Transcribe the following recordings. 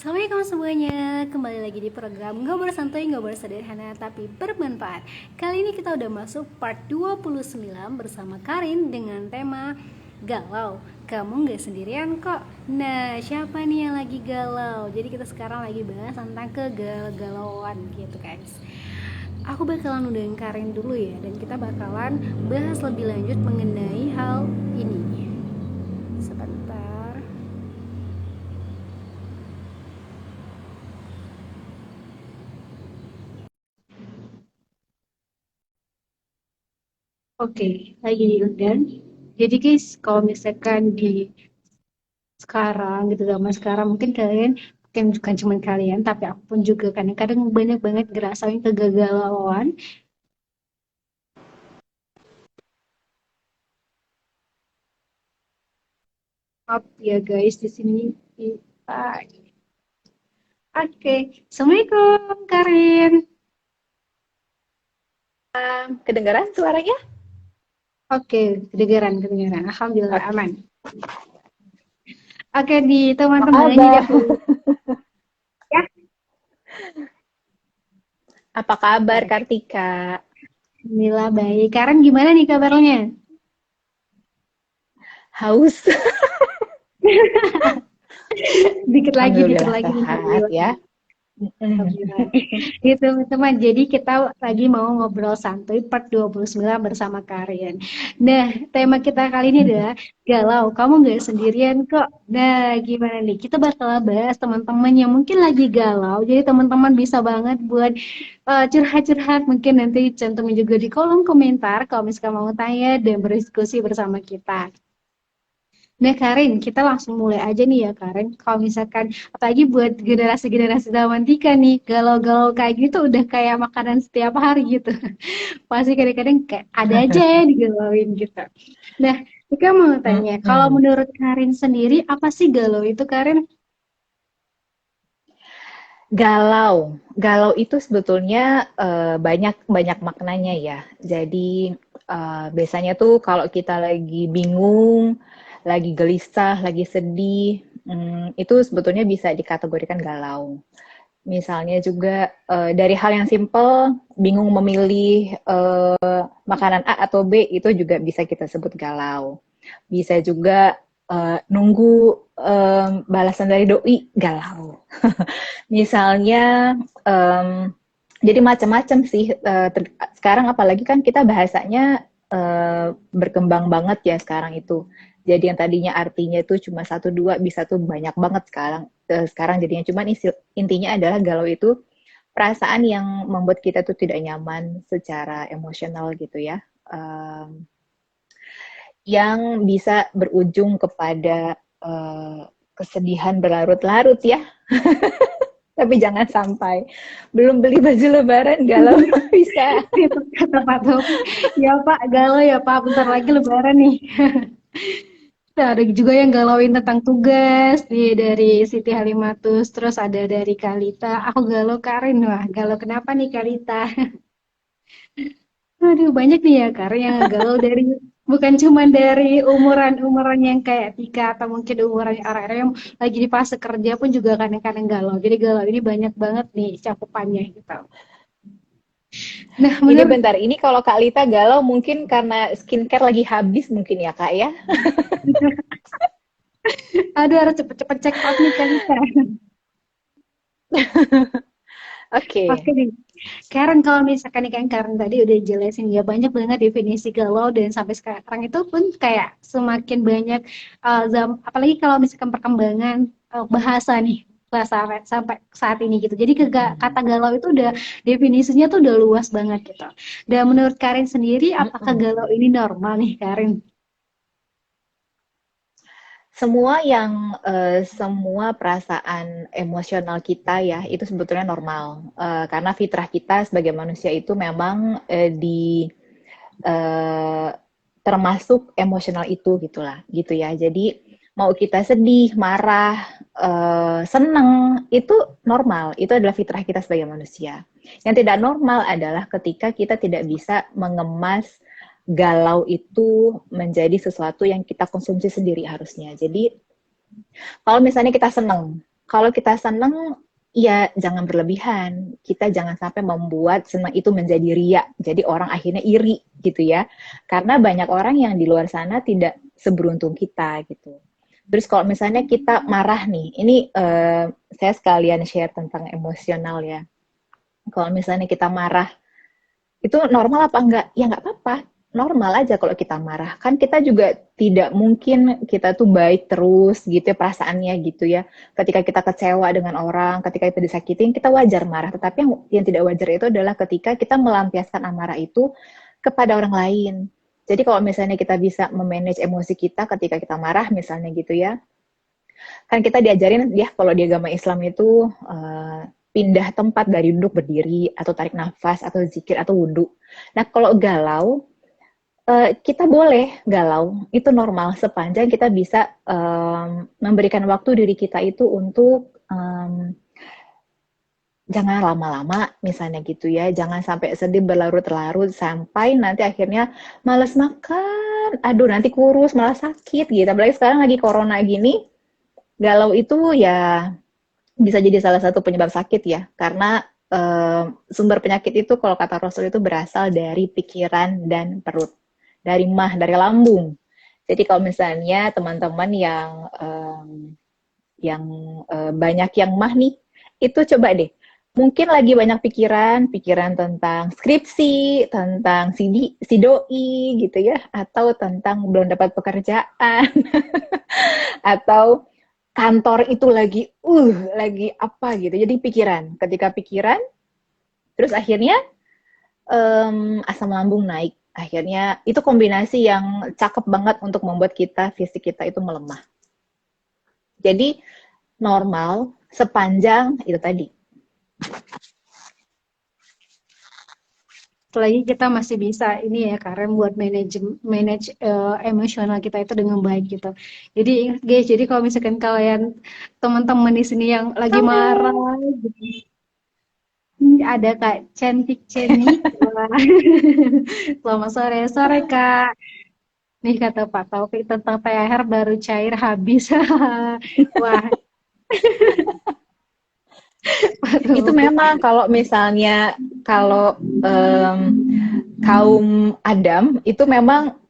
Assalamualaikum semuanya, kembali lagi di program Ngobrol Santuy, Ngobrol Sederhana tapi Bermanfaat. Kali ini kita udah masuk part 29 bersama Karin dengan tema Galau, kamu gak sendirian kok. Nah, siapa nih yang lagi galau? Jadi kita sekarang lagi bahas tentang kegalauan gitu guys. Aku bakalan udahin Karin dulu ya, dan kita bakalan bahas lebih lanjut mengenai hal ini. Sebentar. Oke, lagi diundang. Jadi guys, kalau misalkan di sekarang gitu, zaman sekarang mungkin kalian, mungkin bukan cuma kalian, tapi aku pun juga kadang-kadang banyak banget ngerasain kegagalan. Maaf ya guys, di sini. Ah, Oke, Assalamualaikum Karin. Kedengaran suaranya? Oke, kedengaran, kedengaran. Alhamdulillah Oke. aman. Oke, di Apa teman-teman ini kabar? aku ya. Apa kabar Baik. Kartika? Alhamdulillah baik. Karin gimana nih kabarnya? Haus? Dikit Alhamdulillah lagi, sehat alhamdulillah. ya. Mm. Alhamdulillah. Gitu teman-teman, jadi kita lagi mau ngobrol santuy part 29 bersama Karian. Nah, tema kita kali ini adalah galau, kamu nggak sendirian kok. Nah, gimana nih? Kita bakal bahas teman-teman yang mungkin lagi galau, jadi teman-teman bisa banget buat curhat-curhat, mungkin nanti cantumin juga di kolom komentar kalau misalkan mau tanya dan berdiskusi bersama kita. Nah, Karin, kita langsung mulai aja nih ya, Karin. Kalau misalkan, apalagi buat generasi-generasi zaman Tika nih, galau-galau kayak gitu udah kayak makanan setiap hari gitu. Pasti kadang-kadang kayak ada aja yang digalauin gitu. Nah, Tika mau tanya, kalau Mm-mm. menurut Karin sendiri, apa sih galau itu, Karin? Galau itu sebetulnya banyak banyak maknanya ya. Jadi biasanya tuh kalau kita lagi bingung, lagi gelisah, lagi sedih, itu sebetulnya bisa dikategorikan galau. Misalnya juga dari hal yang simple, bingung memilih makanan A atau B, itu juga bisa kita sebut galau. Bisa juga nunggu balasan dari doi, galau. Misalnya, jadi macam-macam sih. Sekarang apalagi kan kita bahasanya berkembang banget ya sekarang itu. Jadi yang tadinya artinya itu cuma satu dua bisa tuh banyak banget sekarang. Sekarang jadinya cuman intinya adalah galau itu perasaan yang membuat kita tuh tidak nyaman secara emosional gitu ya. Yang bisa berujung kepada kesedihan berlarut-larut ya. Tapi jangan sampai belum beli baju lebaran galau bisa. Itu kata Pak Taufik. Ya Pak, galau ya Pak, bentar lagi lebaran nih. Nah, ada juga yang galauin tentang tugas dari Siti Halimatus, terus ada dari Kalita. Aku galau Karin, wah galau kenapa nih Kalita? Aduh banyak nih ya Karin yang galau dari bukan cuma dari umuran-umuran yang kayak Tika atau mungkin umuran orang-orang yang lagi di fase kerja pun juga kadang-kadang galau. Jadi galau ini banyak banget nih cakupannya gitu. Nah Ini menurut bentar, ini kalau Kak Lita galau mungkin karena skincare lagi habis mungkin ya Kak ya. aduh harus cepet-cepet check out nih Kalita. Oke Oke. nih, Karen kalau misalkan nih kan Karen tadi udah jelasin ya banyak banget definisi galau dan sampai sekarang itu pun kayak semakin banyak apalagi kalau misalkan perkembangan bahasa nih bahasa sampai saat ini gitu. Jadi kata Mm-mm. galau itu udah definisinya tuh udah luas banget gitu. Dan menurut Karen sendiri apakah Mm-mm. galau ini normal nih Karen? Semua perasaan emosional kita ya itu sebetulnya normal. Karena fitrah kita sebagai manusia itu memang eh, termasuk emosional itu gitulah gitu ya. Jadi mau kita sedih, marah, seneng itu normal. Itu adalah fitrah kita sebagai manusia. Yang tidak normal adalah ketika kita tidak bisa mengemas galau itu menjadi sesuatu yang kita konsumsi sendiri harusnya. Jadi kalau misalnya kita seneng, kalau kita seneng, ya jangan berlebihan. Kita jangan sampai membuat senang itu menjadi ria. Jadi orang akhirnya iri gitu ya. Karena banyak orang yang di luar sana tidak seberuntung kita gitu. Terus kalau misalnya kita marah nih, ini saya sekalian share tentang emosional ya. Kalau misalnya kita marah, itu normal apa enggak? Ya nggak apa-apa, normal aja kalau kita marah. Kan kita juga tidak mungkin kita tuh baik terus gitu ya perasaannya gitu ya. Ketika kita kecewa dengan orang, ketika kita disakitin, kita wajar marah. Tetapi yang tidak wajar itu adalah ketika kita melampiaskan amarah itu kepada orang lain. Jadi kalau misalnya kita bisa memanage emosi kita ketika kita marah misalnya gitu ya, kan kita diajarin ya kalau di agama Islam itu pindah tempat dari duduk berdiri atau tarik nafas atau zikir atau wudhu. Nah kalau galau kita boleh galau, itu normal sepanjang kita bisa memberikan waktu diri kita itu untuk jangan lama-lama misalnya gitu ya, jangan sampai sedih berlarut-larut sampai nanti akhirnya malas makan, aduh nanti kurus malah sakit gitu. Apalagi sekarang lagi corona gini, galau itu ya bisa jadi salah satu penyebab sakit ya, karena sumber penyakit itu kalau kata Rasul itu berasal dari pikiran dan perut, dari mah, dari lambung. Jadi kalau misalnya teman-teman yang banyak yang mah nih, itu coba deh. Mungkin lagi banyak pikiran tentang skripsi, tentang si doi gitu ya, atau tentang belum dapat pekerjaan, atau kantor itu lagi apa gitu. Jadi ketika pikiran, terus akhirnya asam lambung naik. Akhirnya itu kombinasi yang cakep banget untuk membuat fisik kita itu melemah. Jadi normal sepanjang itu tadi. Selagi kita masih bisa ini ya Karen buat manage emosional kita itu dengan baik gitu. Jadi ingat guys, jadi kalau misalkan kalian teman-teman di sini yang lagi marah, Halo. gitu, ada Kak Cantik Ceni. Selamat sore sore Kak. Nih kata Pak Taufik tentang THR baru cair habis. Wah, Pak Itu Taufik. memang kalau misalnya kalau kaum Adam itu memang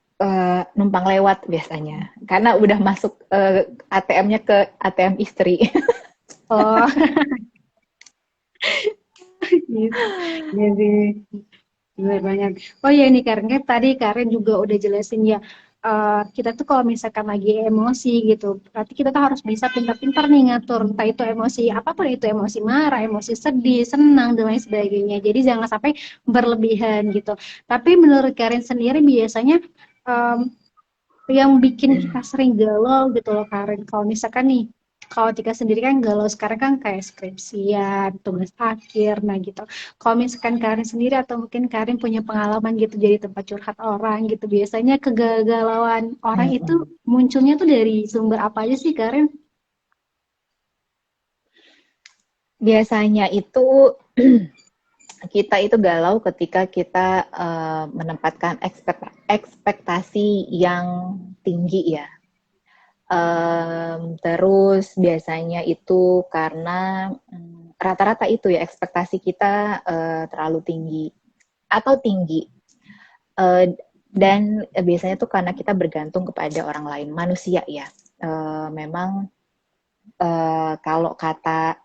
numpang lewat biasanya karena udah masuk ATM-nya ke ATM istri. Oh, gitu. Jadi benar banyak. Oh ya nih Karen, kan tadi Karen juga udah jelasin ya. Kita tuh kalau misalkan lagi emosi gitu, berarti kita tuh harus bisa pintar-pintar nih ngatur entah itu emosi apapun itu, emosi marah, emosi sedih, senang dan lain sebagainya. Jadi jangan sampai berlebihan gitu. Tapi menurut Karen sendiri biasanya em, yang bikin kita sering galau gitu loh Karen. Kalau misalkan nih, kalau Tika sendiri kan galau sekarang kan kayak skripsian, tugas akhir, nah gitu. Kalau misalkan Karin sendiri atau mungkin Karin punya pengalaman gitu jadi tempat curhat orang gitu, biasanya kegalauan orang itu munculnya tuh dari sumber apa aja sih Karin? Biasanya itu kita itu galau ketika kita menempatkan ekspektasi yang tinggi ya. Terus biasanya itu karena rata-rata itu ya ekspektasi kita terlalu tinggi atau tinggi. Dan biasanya tuh karena kita bergantung kepada orang lain, manusia ya. Memang kalau kata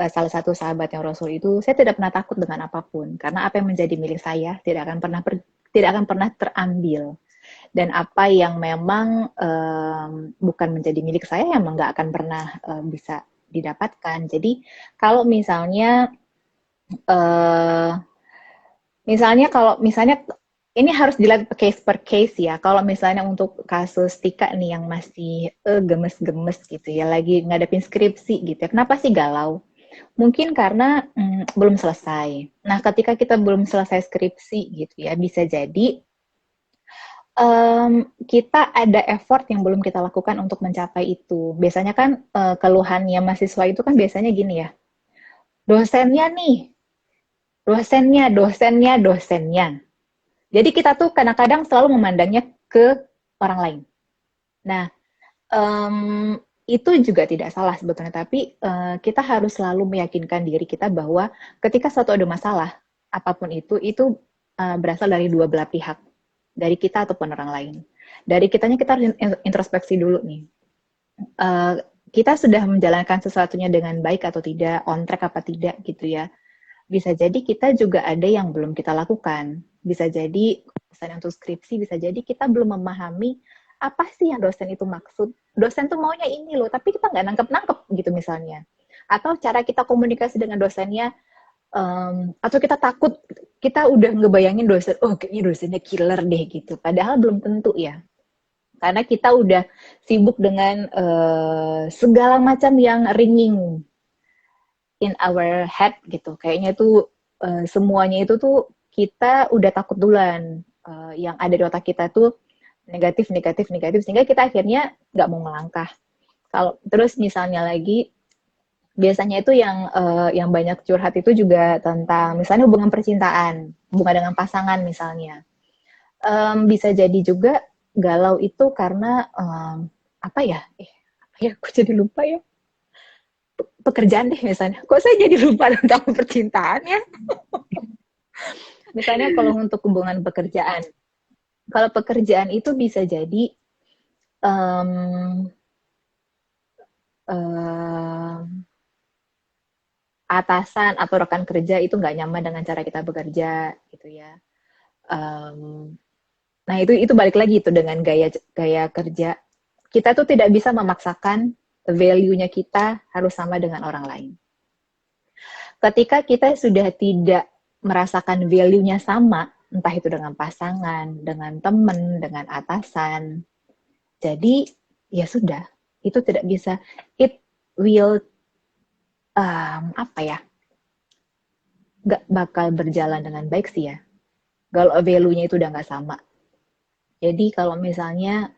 salah satu sahabat yang Rasul itu, saya tidak pernah takut dengan apapun karena apa yang menjadi milik saya tidak akan pernah terambil, dan apa yang memang bukan menjadi milik saya emang nggak akan pernah bisa didapatkan. Jadi kalau misalnya ini harus dilihat case per case ya. Kalau misalnya untuk kasus Tika nih yang masih gemes-gemes gitu ya, lagi ngadepin skripsi gitu ya, kenapa sih galau? Mungkin karena belum selesai. Nah, ketika kita belum selesai skripsi gitu ya, bisa jadi kita ada effort yang belum kita lakukan untuk mencapai itu. Biasanya kan keluhannya mahasiswa itu kan biasanya gini ya, dosennya nih, dosennya. Jadi kita tuh kadang-kadang selalu memandangnya ke orang lain. Nah, um, itu juga tidak salah sebetulnya, tapi kita harus selalu meyakinkan diri kita bahwa ketika suatu ada masalah, apapun itu berasal dari dua belah pihak, dari kita ataupun orang lain. Dari kitanya kita harus introspeksi dulu nih. Uh, kita sudah menjalankan sesuatunya dengan baik atau tidak, on track apa tidak gitu ya. Bisa jadi kita juga ada yang belum kita lakukan. Bisa jadi, misalnya untuk skripsi, bisa jadi kita belum memahami apa sih yang dosen itu maksud. Dosen tuh maunya ini loh, tapi kita nggak nangkep-nangkep gitu misalnya. Atau cara kita komunikasi dengan dosennya, atau kita takut, kita udah ngebayangin dosen, oh kayaknya dosennya killer deh gitu. Padahal belum tentu ya. Karena kita udah sibuk dengan segala macam yang ringing in our head gitu. Kayaknya tuh semuanya itu tuh kita udah takut duluan. Yang ada di otak kita tuh negatif, negatif, negatif. Sehingga kita akhirnya nggak mau melangkah. Kalau terus misalnya lagi, biasanya itu yang banyak curhat itu juga tentang misalnya hubungan percintaan, hubungan dengan pasangan misalnya. Bisa jadi juga galau itu karena apa ya? Apa ya? Aku jadi lupa ya. Pekerjaan deh misalnya. Kok saya jadi lupa tentang percintaan ya? Misalnya kalau untuk hubungan pekerjaan. Kalau pekerjaan itu bisa jadi um, atasan atau rekan kerja itu nggak nyaman dengan cara kita bekerja gitu ya. Um, nah itu balik lagi itu dengan gaya kerja. Kita tuh tidak bisa memaksakan value-nya kita harus sama dengan orang lain. Ketika kita sudah tidak merasakan value-nya sama, entah itu dengan pasangan, dengan teman, dengan atasan, jadi ya sudah, itu tidak bisa, it will apa ya, nggak bakal berjalan dengan baik sih ya. Kalau value-nya itu udah nggak sama. Jadi kalau misalnya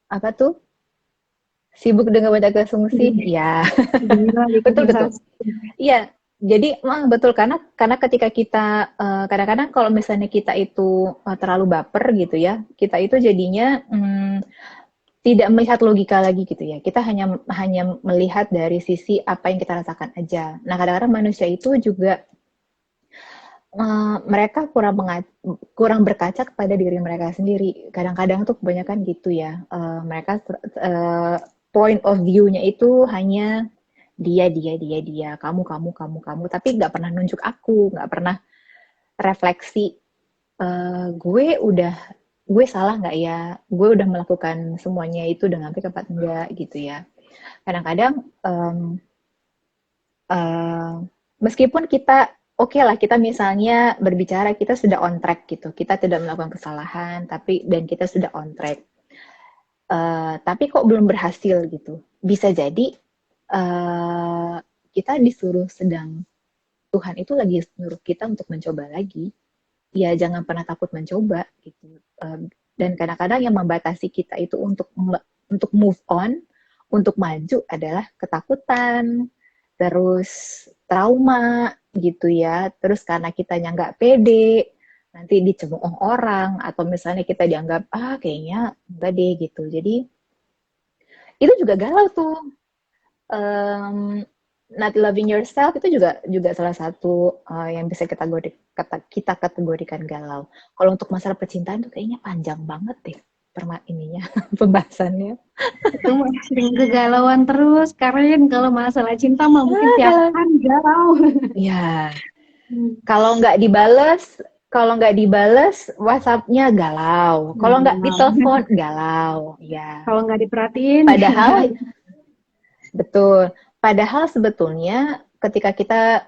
apa tuh, sibuk dengan banyak asumsi, ya betul betul. Iya, jadi betul karena ketika kita kadang-kadang kalau misalnya kita itu terlalu baper gitu ya, kita itu jadinya tidak melihat logika lagi gitu ya. Kita hanya melihat dari sisi apa yang kita rasakan aja. Nah, kadang-kadang manusia itu juga mereka kurang berkaca kepada diri mereka sendiri. Kadang-kadang tuh kebanyakan gitu ya. Mereka point of view-nya itu hanya dia, kamu, tapi nggak pernah nunjuk aku, nggak pernah refleksi, gue salah nggak ya, gue udah melakukan semuanya itu dengan baik apa enggak gitu ya. Kadang-kadang meskipun kita oke lah, kita misalnya berbicara kita sudah on track gitu, kita tidak melakukan kesalahan, dan kita sudah on track, tapi kok belum berhasil gitu, bisa jadi kita disuruh Tuhan itu lagi suruh kita untuk mencoba lagi. Ya jangan pernah takut mencoba gitu. Dan kadang-kadang yang membatasi kita itu untuk move on, untuk maju adalah ketakutan, terus trauma gitu ya. Terus karena kitanya nggak pede, nanti dicemooh orang, atau misalnya kita dianggap kayaknya enggak deh gitu. Jadi itu juga galau tuh. Not loving yourself itu juga salah satu yang bisa kita kategorikan galau. Kalau untuk masalah percintaan tuh kayaknya panjang banget deh pembahasannya. Itu sering kegalauan terus, karena kan kalau masalah cinta mah mungkin tiap hari galau. Iya. Kalau nggak dibales WhatsApp-nya galau. Kalau nggak ditelepon galau. Ya. Kalau nggak diperhatiin. Padahal betul. Padahal sebetulnya ketika kita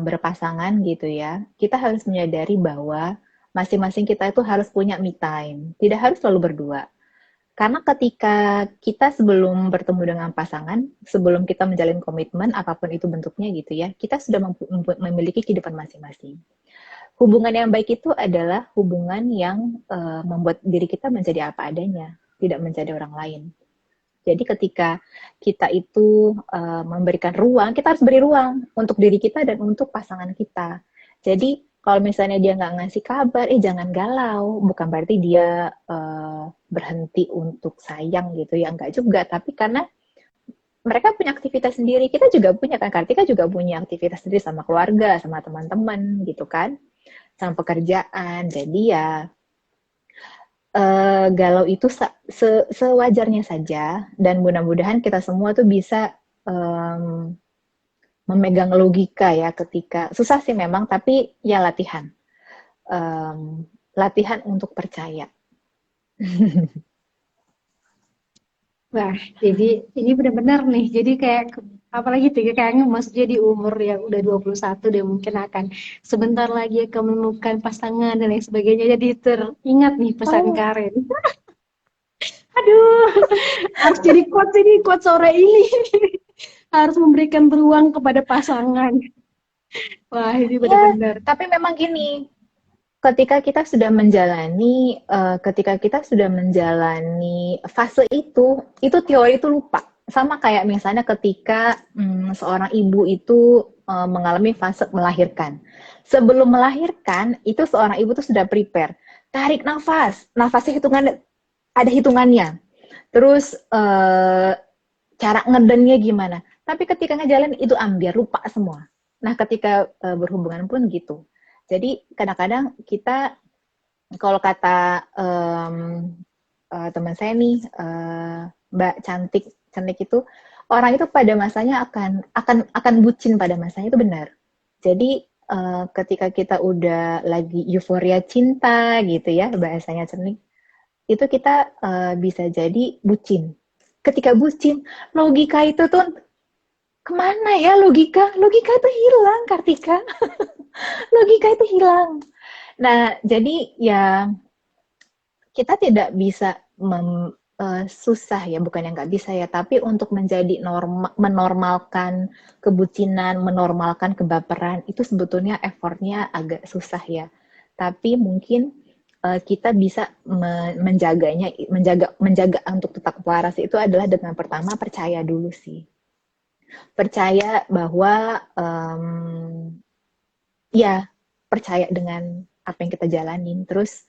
berpasangan gitu ya, kita harus menyadari bahwa masing-masing kita itu harus punya me time. Tidak harus selalu berdua. Karena ketika kita sebelum bertemu dengan pasangan, sebelum kita menjalin komitmen, apapun itu bentuknya gitu ya, kita sudah memiliki kehidupan masing-masing. Hubungan yang baik itu adalah hubungan yang membuat diri kita menjadi apa adanya, tidak menjadi orang lain. Jadi ketika kita itu memberikan ruang, kita harus beri ruang untuk diri kita dan untuk pasangan kita. Jadi Kalau misalnya dia nggak ngasih kabar, jangan galau. Bukan berarti dia berhenti untuk sayang gitu ya, enggak juga. Tapi karena mereka punya aktivitas sendiri, kita juga punya kan. Kartika juga punya aktivitas sendiri sama keluarga, sama teman-teman gitu kan, sama pekerjaan. Jadi ya galau itu sewajarnya saja dan mudah-mudahan kita semua tuh bisa em, memegang logika ya ketika susah sih memang tapi ya latihan. Latihan untuk percaya. Wah, jadi ini benar-benar nih. Jadi kayak apalagi tuh ya, kayaknya maksudnya di umur yang udah 21 dia mungkin akan sebentar lagi akan menemukan pasangan dan lain sebagainya. Jadi teringat nih pesan Oh, Karen. Aduh, harus jadi quotes ini, quotes sore ini. Harus memberikan ruang kepada pasangan. Wah, ini ya, benar-benar. tapi memang gini, ketika kita sudah menjalani fase itu teori itu lupa. Sama kayak misalnya ketika seorang ibu itu mengalami fase melahirkan. Sebelum melahirkan, itu seorang ibu tuh sudah prepare. Tarik nafas, nafasnya ada hitungannya. Terus cara ngedennya gimana. Tapi ketika ngejalan itu ambiar, lupa semua. Nah, ketika berhubungan pun gitu. Jadi kadang-kadang kita kalau kata teman saya nih, Mbak Cantik, Cantik itu orang itu pada masanya akan bucin pada masanya itu benar. Jadi ketika kita udah lagi euforia cinta gitu ya bahasanya Cantik, itu kita bisa jadi bucin. Ketika bucin, logika itu tuh kemana ya logika? Logika itu hilang, Kartika. Logika itu hilang. Nah, jadi ya kita tidak bisa susah ya, bukan yang nggak bisa ya, tapi untuk menjadi menormalkan kebucinan, menormalkan kebaperan, itu sebetulnya effortnya agak susah ya. Tapi mungkin kita bisa menjaganya, menjaga untuk tetap waras itu adalah dengan pertama percaya dulu sih. Percaya bahwa ya percaya dengan apa yang kita jalanin. Terus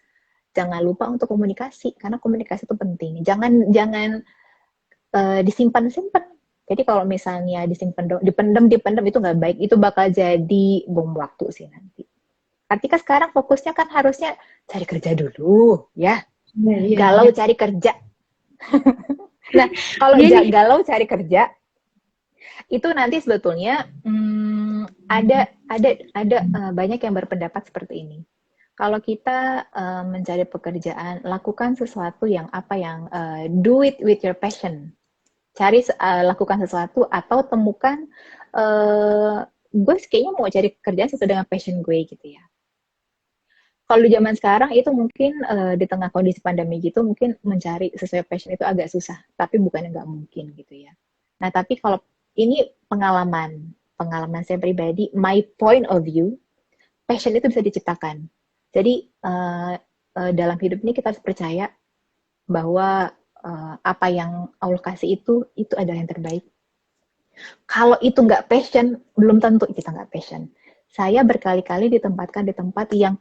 jangan lupa untuk komunikasi karena komunikasi itu penting. Jangan jangan disimpan-simpan. Jadi kalau misalnya dipendem itu nggak baik. Itu bakal jadi bom waktu sih nanti. Artinya sekarang fokusnya kan harusnya cari kerja dulu, ya. Iya, iya, Galau iya. cari kerja. Nah, kalau Iya nih. galau cari kerja, itu nanti sebetulnya ada banyak yang berpendapat seperti ini. Kalau kita mencari pekerjaan, lakukan sesuatu yang do it with your passion. Lakukan sesuatu atau temukan gue kayaknya mau cari kerjaan sesuai dengan passion gue gitu ya. Kalau di zaman sekarang itu mungkin di tengah kondisi pandemi gitu mungkin mencari sesuai passion itu agak susah, tapi bukan nggak mungkin gitu ya. Nah, tapi kalau ini pengalaman saya pribadi, my point of view, passion itu bisa diciptakan. Jadi dalam hidup ini kita harus percaya bahwa apa yang Allah kasih itu adalah yang terbaik. Kalau itu nggak passion, belum tentu kita nggak passion. Saya berkali-kali ditempatkan di tempat yang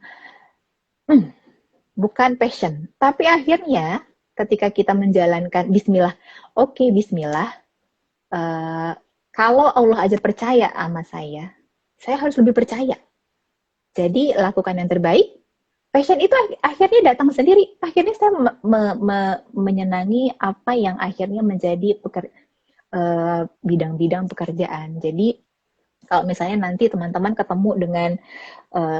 bukan passion. Tapi akhirnya ketika kita menjalankan Bismillah, oke, Bismillah, uh, kalau Allah aja percaya sama saya harus lebih percaya. Jadi lakukan yang terbaik. Passion itu akhirnya datang sendiri. Akhirnya saya menyenangi apa yang akhirnya menjadi bidang-bidang pekerjaan. Jadi kalau misalnya nanti teman-teman ketemu dengan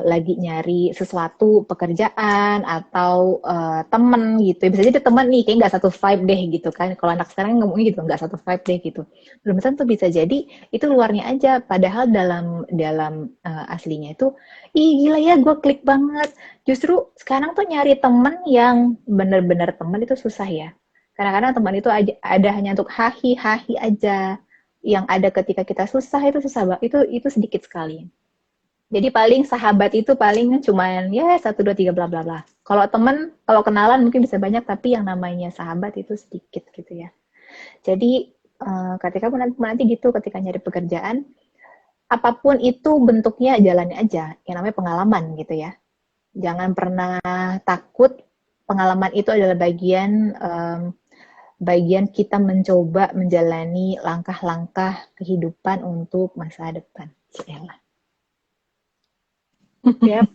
lagi nyari sesuatu pekerjaan atau temen gitu, bisa jadi temen nih kayak nggak satu vibe deh gitu kan. Kalau anak sekarang ngomongnya gitu nggak satu vibe deh gitu. Belum tentu bisa jadi itu luarnya aja. Padahal dalam dalam aslinya itu, ih gila ya gue klik banget. Justru sekarang tuh nyari temen yang bener-bener temen itu susah ya. Kadang-kadang teman itu ada hanya untuk hahi-hahi aja. Yang ada ketika kita susah itu susah banget. Itu sedikit sekali. Jadi paling sahabat itu paling cuman ya satu dua tiga bla bla bla. Kalau teman, kalau kenalan mungkin bisa banyak, tapi yang namanya sahabat itu sedikit gitu ya. Jadi ketika nanti gitu, ketika nyari pekerjaan, apapun itu bentuknya jalani aja, yang namanya pengalaman gitu ya. Jangan pernah takut, pengalaman itu adalah bagian kita mencoba menjalani langkah-langkah kehidupan untuk masa depan. Ciela. Yap.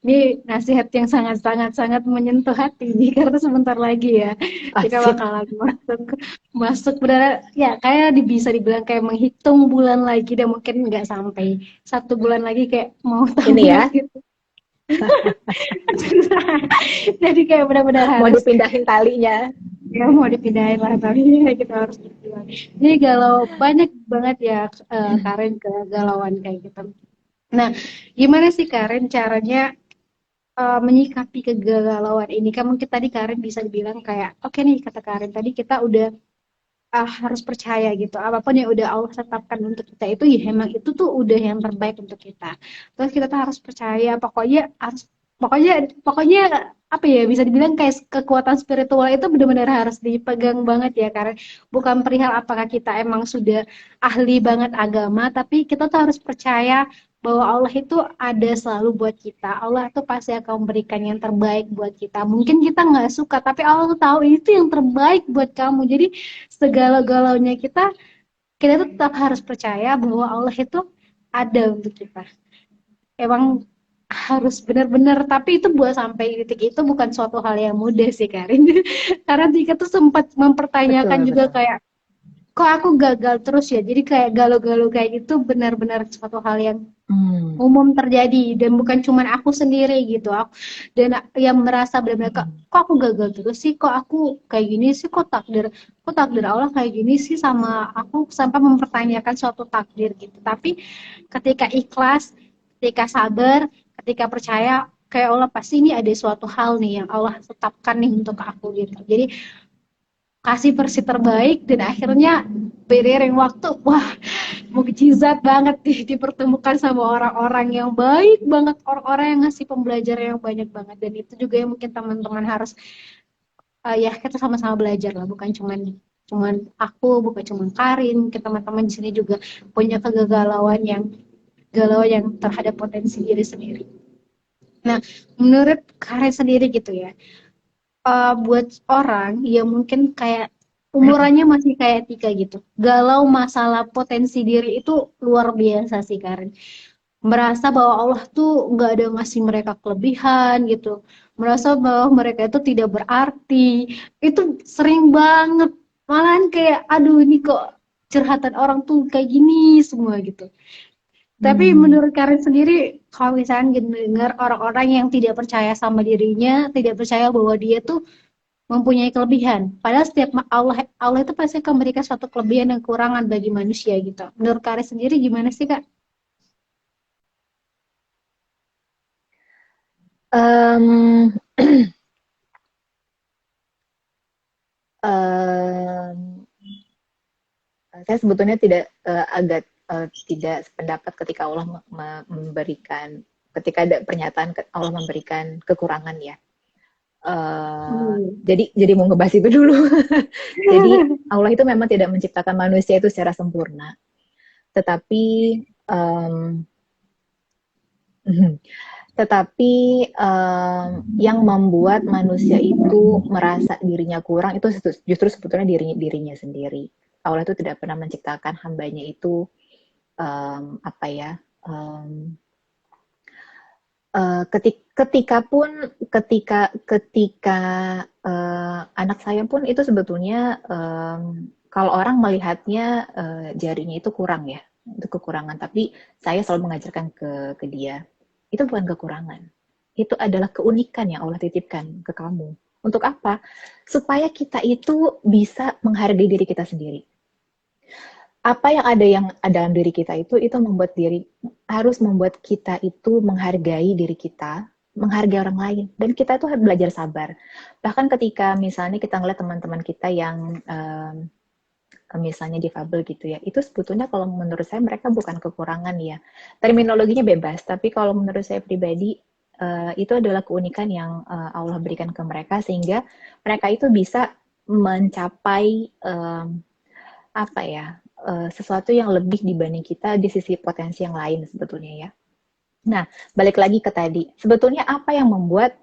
Ini nasihat yang sangat-sangat menyentuh hati nih karena sebentar lagi ya kita Asik. bakalan masuk masuk benar ya kayak bisa dibilang kayak menghitung bulan lagi dan mungkin nggak sampai 1 bulan lagi kayak mau Ini ya, tamat gitu. Jadi kayak benar-benar mau harus dipindahin talinya. ya mau dipindahin lah tapi kita harus berjuang. Jadi galau banyak banget ya Karen kegalauan kayak gitu. Nah, gimana sih Karen caranya menyikapi kegalauan ini? Kan mungkin tadi Karen bisa dibilang kayak, oke nih kata Karen tadi kita udah harus percaya gitu. Apapun yang udah Allah tetapkan untuk kita itu ya emang itu tuh udah yang terbaik untuk kita. Terus kita tuh harus percaya, pokoknya apa ya bisa dibilang kayak kekuatan spiritual itu benar-benar harus dipegang banget ya karena bukan perihal apakah kita emang sudah ahli banget agama tapi kita tuh harus percaya bahwa Allah itu ada selalu buat kita. Allah tuh pasti akan memberikan yang terbaik buat kita. Mungkin kita nggak suka, tapi Allah tuh tahu itu yang terbaik buat kamu. Jadi segala-galanya kita tuh tetap harus percaya bahwa Allah itu ada untuk kita. Emang harus benar-benar, tapi itu buat sampai titik itu bukan suatu hal yang mudah sih Karin. Karena Tika tuh sempat mempertanyakan Betul, juga betul. kayak kok aku gagal terus ya. Jadi kayak galau-galau kayak gitu benar-benar suatu hal yang Hmm. umum terjadi dan bukan cuma aku sendiri gitu aku dan yang merasa benar-benar kok aku gagal terus sih kok aku kayak gini sih kok takdir Allah kayak gini sih sama aku sampai mempertanyakan suatu takdir gitu tapi ketika ikhlas ketika sabar ketika percaya kayak Allah pasti ini ada suatu hal nih yang Allah tetapkan nih untuk aku gitu jadi kasih versi terbaik dan akhirnya beriring waktu wah mukjizat banget dipertemukan sama orang-orang yang baik banget orang-orang yang ngasih pembelajaran yang banyak banget dan itu juga yang mungkin teman-teman harus ya kita sama-sama belajar lah bukan cuman cuman aku bukan cuman Karin kita teman-teman di sini juga punya kegagalan yang galau yang terhadap potensi diri sendiri. Nah, menurut Karin sendiri gitu ya, buat orang yang mungkin kayak umurannya masih kayak Tika gitu, galau masalah potensi diri itu luar biasa sih Karin. Merasa bahwa Allah tuh nggak ada ngasih mereka kelebihan gitu, merasa bahwa mereka itu tidak berarti, itu sering banget. Malahan kayak, aduh ini kok curhatan orang tuh kayak gini semua gitu. Tapi Hmm. menurut Karin sendiri, kalau misalnya dengar orang-orang yang tidak percaya sama dirinya, tidak percaya bahwa dia tuh mempunyai kelebihan. Padahal setiap Allah Allah itu pasti akan memberikan suatu kelebihan dan kekurangan bagi manusia gitu. Menurut Karin sendiri gimana sih Kak? Um, um, saya sebetulnya tidak sependapat ketika Allah memberikan ketika ada pernyataan Allah memberikan kekurangan ya. Jadi mau ngebahas itu dulu. Jadi Allah itu memang tidak menciptakan manusia itu secara sempurna, tetapi um, tetapi yang membuat manusia itu merasa dirinya kurang itu justru sebetulnya dirinya sendiri. Allah itu tidak pernah menciptakan hambanya itu apa ya ketika anak saya pun itu sebetulnya kalau orang melihatnya jarinya itu kurang ya, itu kekurangan. Tapi saya selalu mengajarkan ke dia, itu bukan kekurangan. Itu adalah keunikan yang Allah titipkan ke kamu. Untuk apa? Supaya kita itu bisa menghargai diri kita sendiri. Apa yang ada dalam diri kita itu harus membuat kita itu menghargai diri kita, menghargai orang lain, dan kita tuh harus belajar sabar. Bahkan ketika misalnya kita ngeliat teman-teman kita yang misalnya difabel gitu ya, itu sebetulnya kalau menurut saya mereka bukan kekurangan ya. Terminologinya bebas, tapi kalau menurut saya pribadi itu adalah keunikan yang Allah berikan ke mereka sehingga mereka itu bisa mencapai apa ya sesuatu yang lebih dibanding kita di sisi potensi yang lain sebetulnya ya. Nah, balik lagi ke tadi, sebetulnya apa yang membuat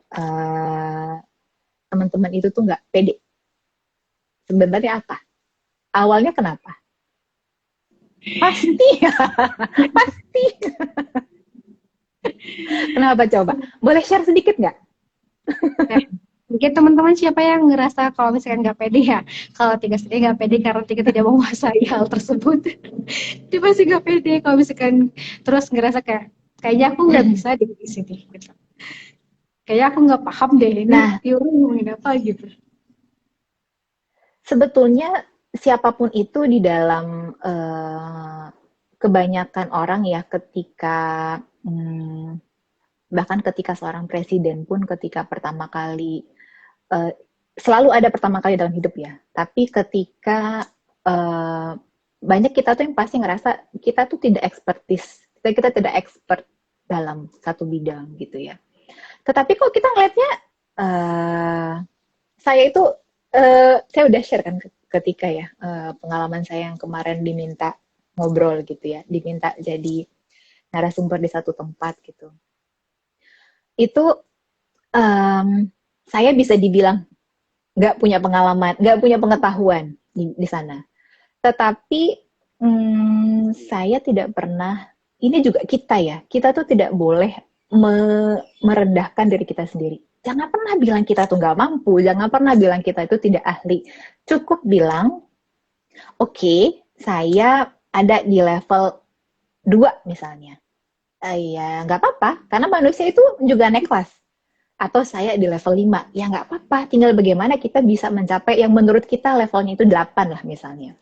teman-teman itu tuh nggak pede? Sebenarnya apa? Awalnya kenapa? Pasti, pasti. Kenapa coba? Boleh share sedikit nggak? Nah, mungkin teman-teman siapa yang ngerasa kalau misalkan nggak pede ya, kalau Tiga sendiri nggak pede karena Tiga tidak menguasai hal tersebut, dia pasti nggak pede kalau misalkan terus ngerasa kayaknya aku nggak bisa di sini, gitu. Kayaknya aku nggak paham deh ini Nah, Tiura ngomongin apa gitu. sebetulnya siapapun itu di dalam kebanyakan orang ya ketika bahkan ketika seorang presiden pun ketika pertama kali uh, selalu ada pertama kali dalam hidup ya. Tapi ketika banyak kita tuh yang pasti ngerasa kita tuh tidak ekspertis, kita tidak expert dalam satu bidang gitu ya. Tetapi kok kita ngelihatnya saya itu saya udah share kan ketika ya pengalaman saya yang kemarin diminta ngobrol gitu ya, diminta jadi narasumber di satu tempat gitu. Itu saya bisa dibilang nggak punya pengalaman, nggak punya pengetahuan di sana. Tetapi saya tidak pernah, ini juga kita ya, kita tuh tidak boleh merendahkan diri kita sendiri. Jangan pernah bilang kita tuh nggak mampu, jangan pernah bilang kita itu tidak ahli. Cukup bilang, oke, saya ada di level 2 misalnya. Ya nggak apa-apa, karena manusia itu juga naik kelas. Atau saya di level 5, ya nggak apa-apa, tinggal bagaimana kita bisa mencapai yang menurut kita levelnya itu 8 lah misalnya.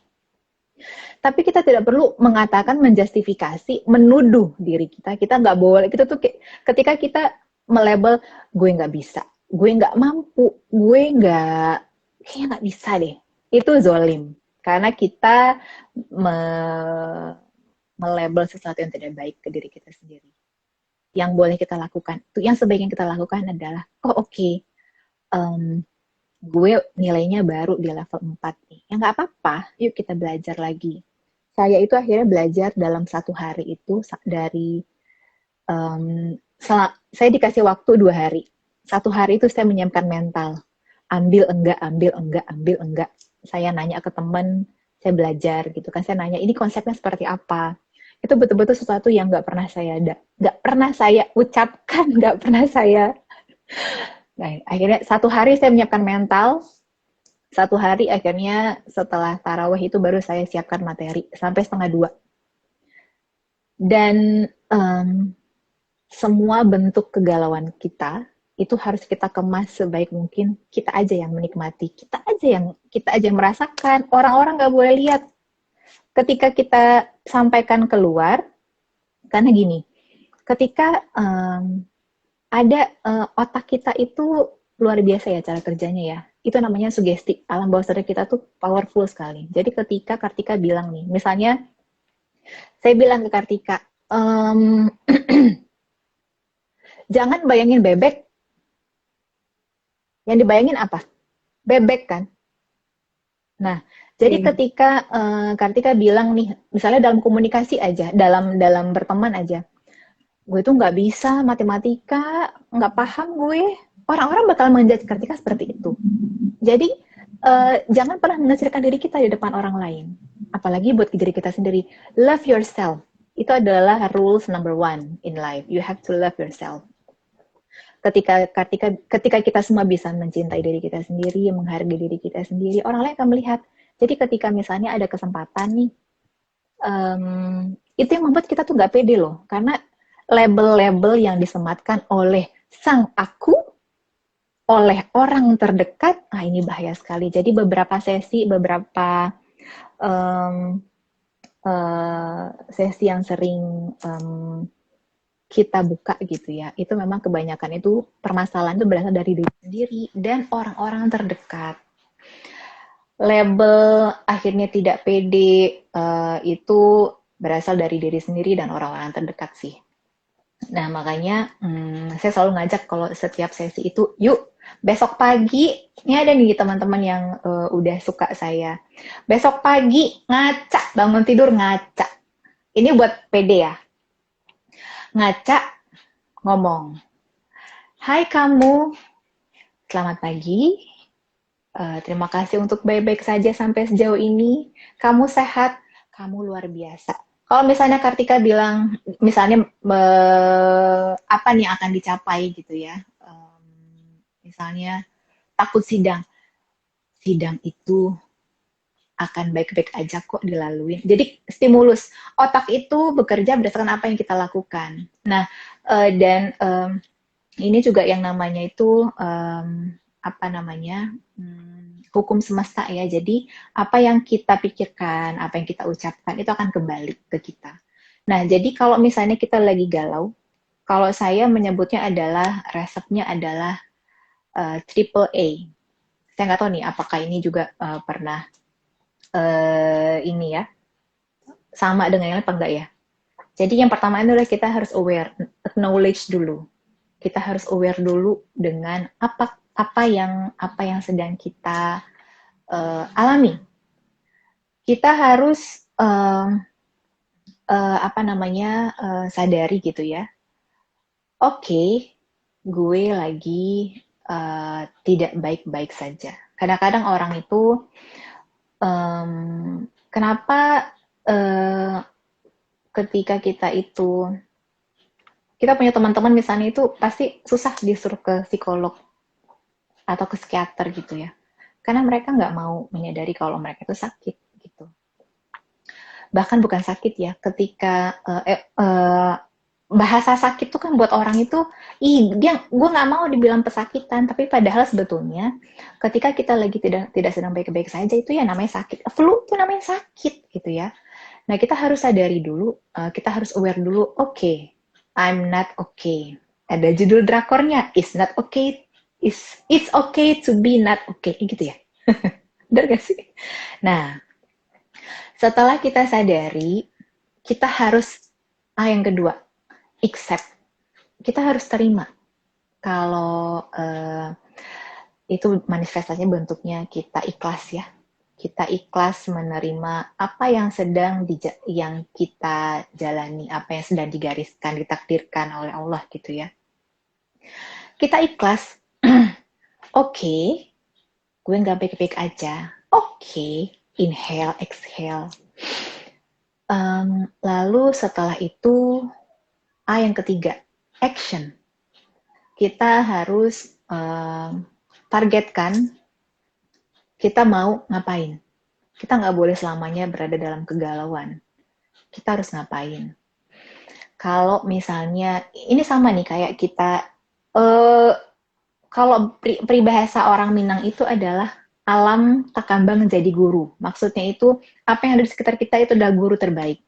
Tapi kita tidak perlu mengatakan, menjustifikasi, menuduh diri kita. Kita nggak boleh. Kita tuh ketika kita melabel, gue nggak bisa, gue nggak mampu, gue nggak, kayaknya nggak bisa deh. Itu zolim. Karena kita melabel sesuatu yang tidak baik ke diri kita sendiri. Yang boleh kita lakukan, yang sebaiknya kita lakukan adalah, oh oke, gue nilainya baru di level 4 nih. Ya nggak apa-apa, yuk kita belajar lagi. Saya itu akhirnya belajar dalam satu hari itu dari saya dikasih waktu 2 hari. Satu hari itu saya menyiapkan mental. Ambil enggak, ambil enggak, ambil enggak. Saya nanya ke teman, saya belajar gitu kan. Saya nanya, ini konsepnya seperti apa? Itu betul-betul sesuatu yang nggak pernah saya ucapkan, nggak pernah saya. Nah, akhirnya satu hari saya menyiapkan mental, satu hari akhirnya setelah tarawih itu baru saya siapkan materi sampai 1:30. Dan semua bentuk kegalauan kita itu harus kita kemas sebaik mungkin. Kita aja yang menikmati, kita aja yang merasakan. Orang-orang nggak boleh lihat. Ketika kita sampaikan keluar, karena gini, ketika ada otak kita itu luar biasa ya cara kerjanya ya. Itu namanya sugesti. Alam bawah sadar kita tuh powerful sekali. Jadi ketika Kartika bilang nih, misalnya saya bilang ke Kartika, jangan bayangin bebek. Yang dibayangin apa? Bebek kan? Nah, jadi ketika Kartika bilang nih, misalnya dalam komunikasi aja, dalam berteman aja, gue tuh nggak bisa matematika, nggak paham gue. Orang-orang bakal menjudge Kartika seperti itu. Jadi jangan pernah mengecilkan diri kita di depan orang lain. Apalagi buat diri kita sendiri. Love yourself. Itu adalah rules number 1 in life. You have to love yourself. Ketika kita semua bisa mencintai diri kita sendiri, menghargai diri kita sendiri, orang lain akan melihat. Jadi ketika misalnya ada kesempatan nih, itu yang membuat kita tuh nggak pede loh. Karena label-label yang disematkan oleh sang aku, oleh orang terdekat, ini bahaya sekali. Jadi beberapa sesi yang sering kita buka gitu ya, itu memang kebanyakan itu permasalahan itu berasal dari diri sendiri dan orang-orang terdekat. Label akhirnya tidak pede itu berasal dari diri sendiri dan orang-orang terdekat sih. Nah, makanya saya selalu ngajak kalau setiap sesi itu, yuk besok pagi, ini ada nih teman-teman yang udah suka saya. Besok pagi ngaca, bangun tidur ngaca. Ini buat PD ya. Ngaca, ngomong. Hai kamu, selamat pagi. Terima kasih untuk baik-baik saja sampai sejauh ini. Kamu sehat, kamu luar biasa. Kalau misalnya Kartika bilang, misalnya apa nih yang akan dicapai gitu ya. Misalnya takut sidang. Sidang itu akan baik-baik aja kok dilaluin. Jadi stimulus otak itu bekerja berdasarkan apa yang kita lakukan. Nah, dan ini juga yang namanya itu apa namanya hukum semesta ya. Jadi apa yang kita pikirkan, apa yang kita ucapkan itu akan kembali ke kita. Nah, jadi kalau misalnya kita lagi galau, kalau saya menyebutnya adalah resepnya adalah triple A. Saya nggak tahu nih apakah ini juga pernah ini ya sama dengan yang lain apa enggak ya. Jadi yang pertama adalah kita harus aware, acknowledge dulu. Kita harus aware dulu dengan apa yang sedang kita alami. Kita harus apa namanya sadari gitu ya. Oke, gue lagi tidak baik-baik saja. Kadang-kadang orang itu kenapa ketika kita punya teman-teman misalnya itu pasti susah disuruh ke psikolog atau ke psikiater gitu ya. Karena mereka nggak mau menyadari kalau mereka itu sakit gitu. Bahkan bukan sakit ya, ketika bahasa sakit tuh kan buat orang itu, gue nggak mau dibilang pesakitan, tapi padahal sebetulnya ketika kita lagi tidak sedang baik-baik saja itu ya namanya sakit. Flu itu namanya sakit gitu ya. Nah kita harus sadari dulu, kita harus aware dulu. Okay, I'm not okay. Ada judul drakornya, it's not okay, it's okay to be not okay, gitu ya. Benar gak sih? Nah, setelah kita sadari, kita harus yang kedua, accept. Kita harus terima kalau itu manifestasinya bentuknya kita ikhlas ya. Kita ikhlas menerima apa yang yang kita jalani, apa yang sedang digariskan, ditakdirkan oleh Allah gitu ya. Kita ikhlas, oke, gue nggak baik-baik aja. Oke, inhale, exhale. Lalu setelah itu, yang ketiga, action. Kita harus targetkan kita mau ngapain. Kita nggak boleh selamanya berada dalam kegalauan. Kita harus ngapain. Kalau misalnya, ini sama nih kayak kita, kalau peribahasa orang Minang itu adalah alam takambang jadi guru. Maksudnya itu, apa yang ada di sekitar kita itu adalah guru terbaik.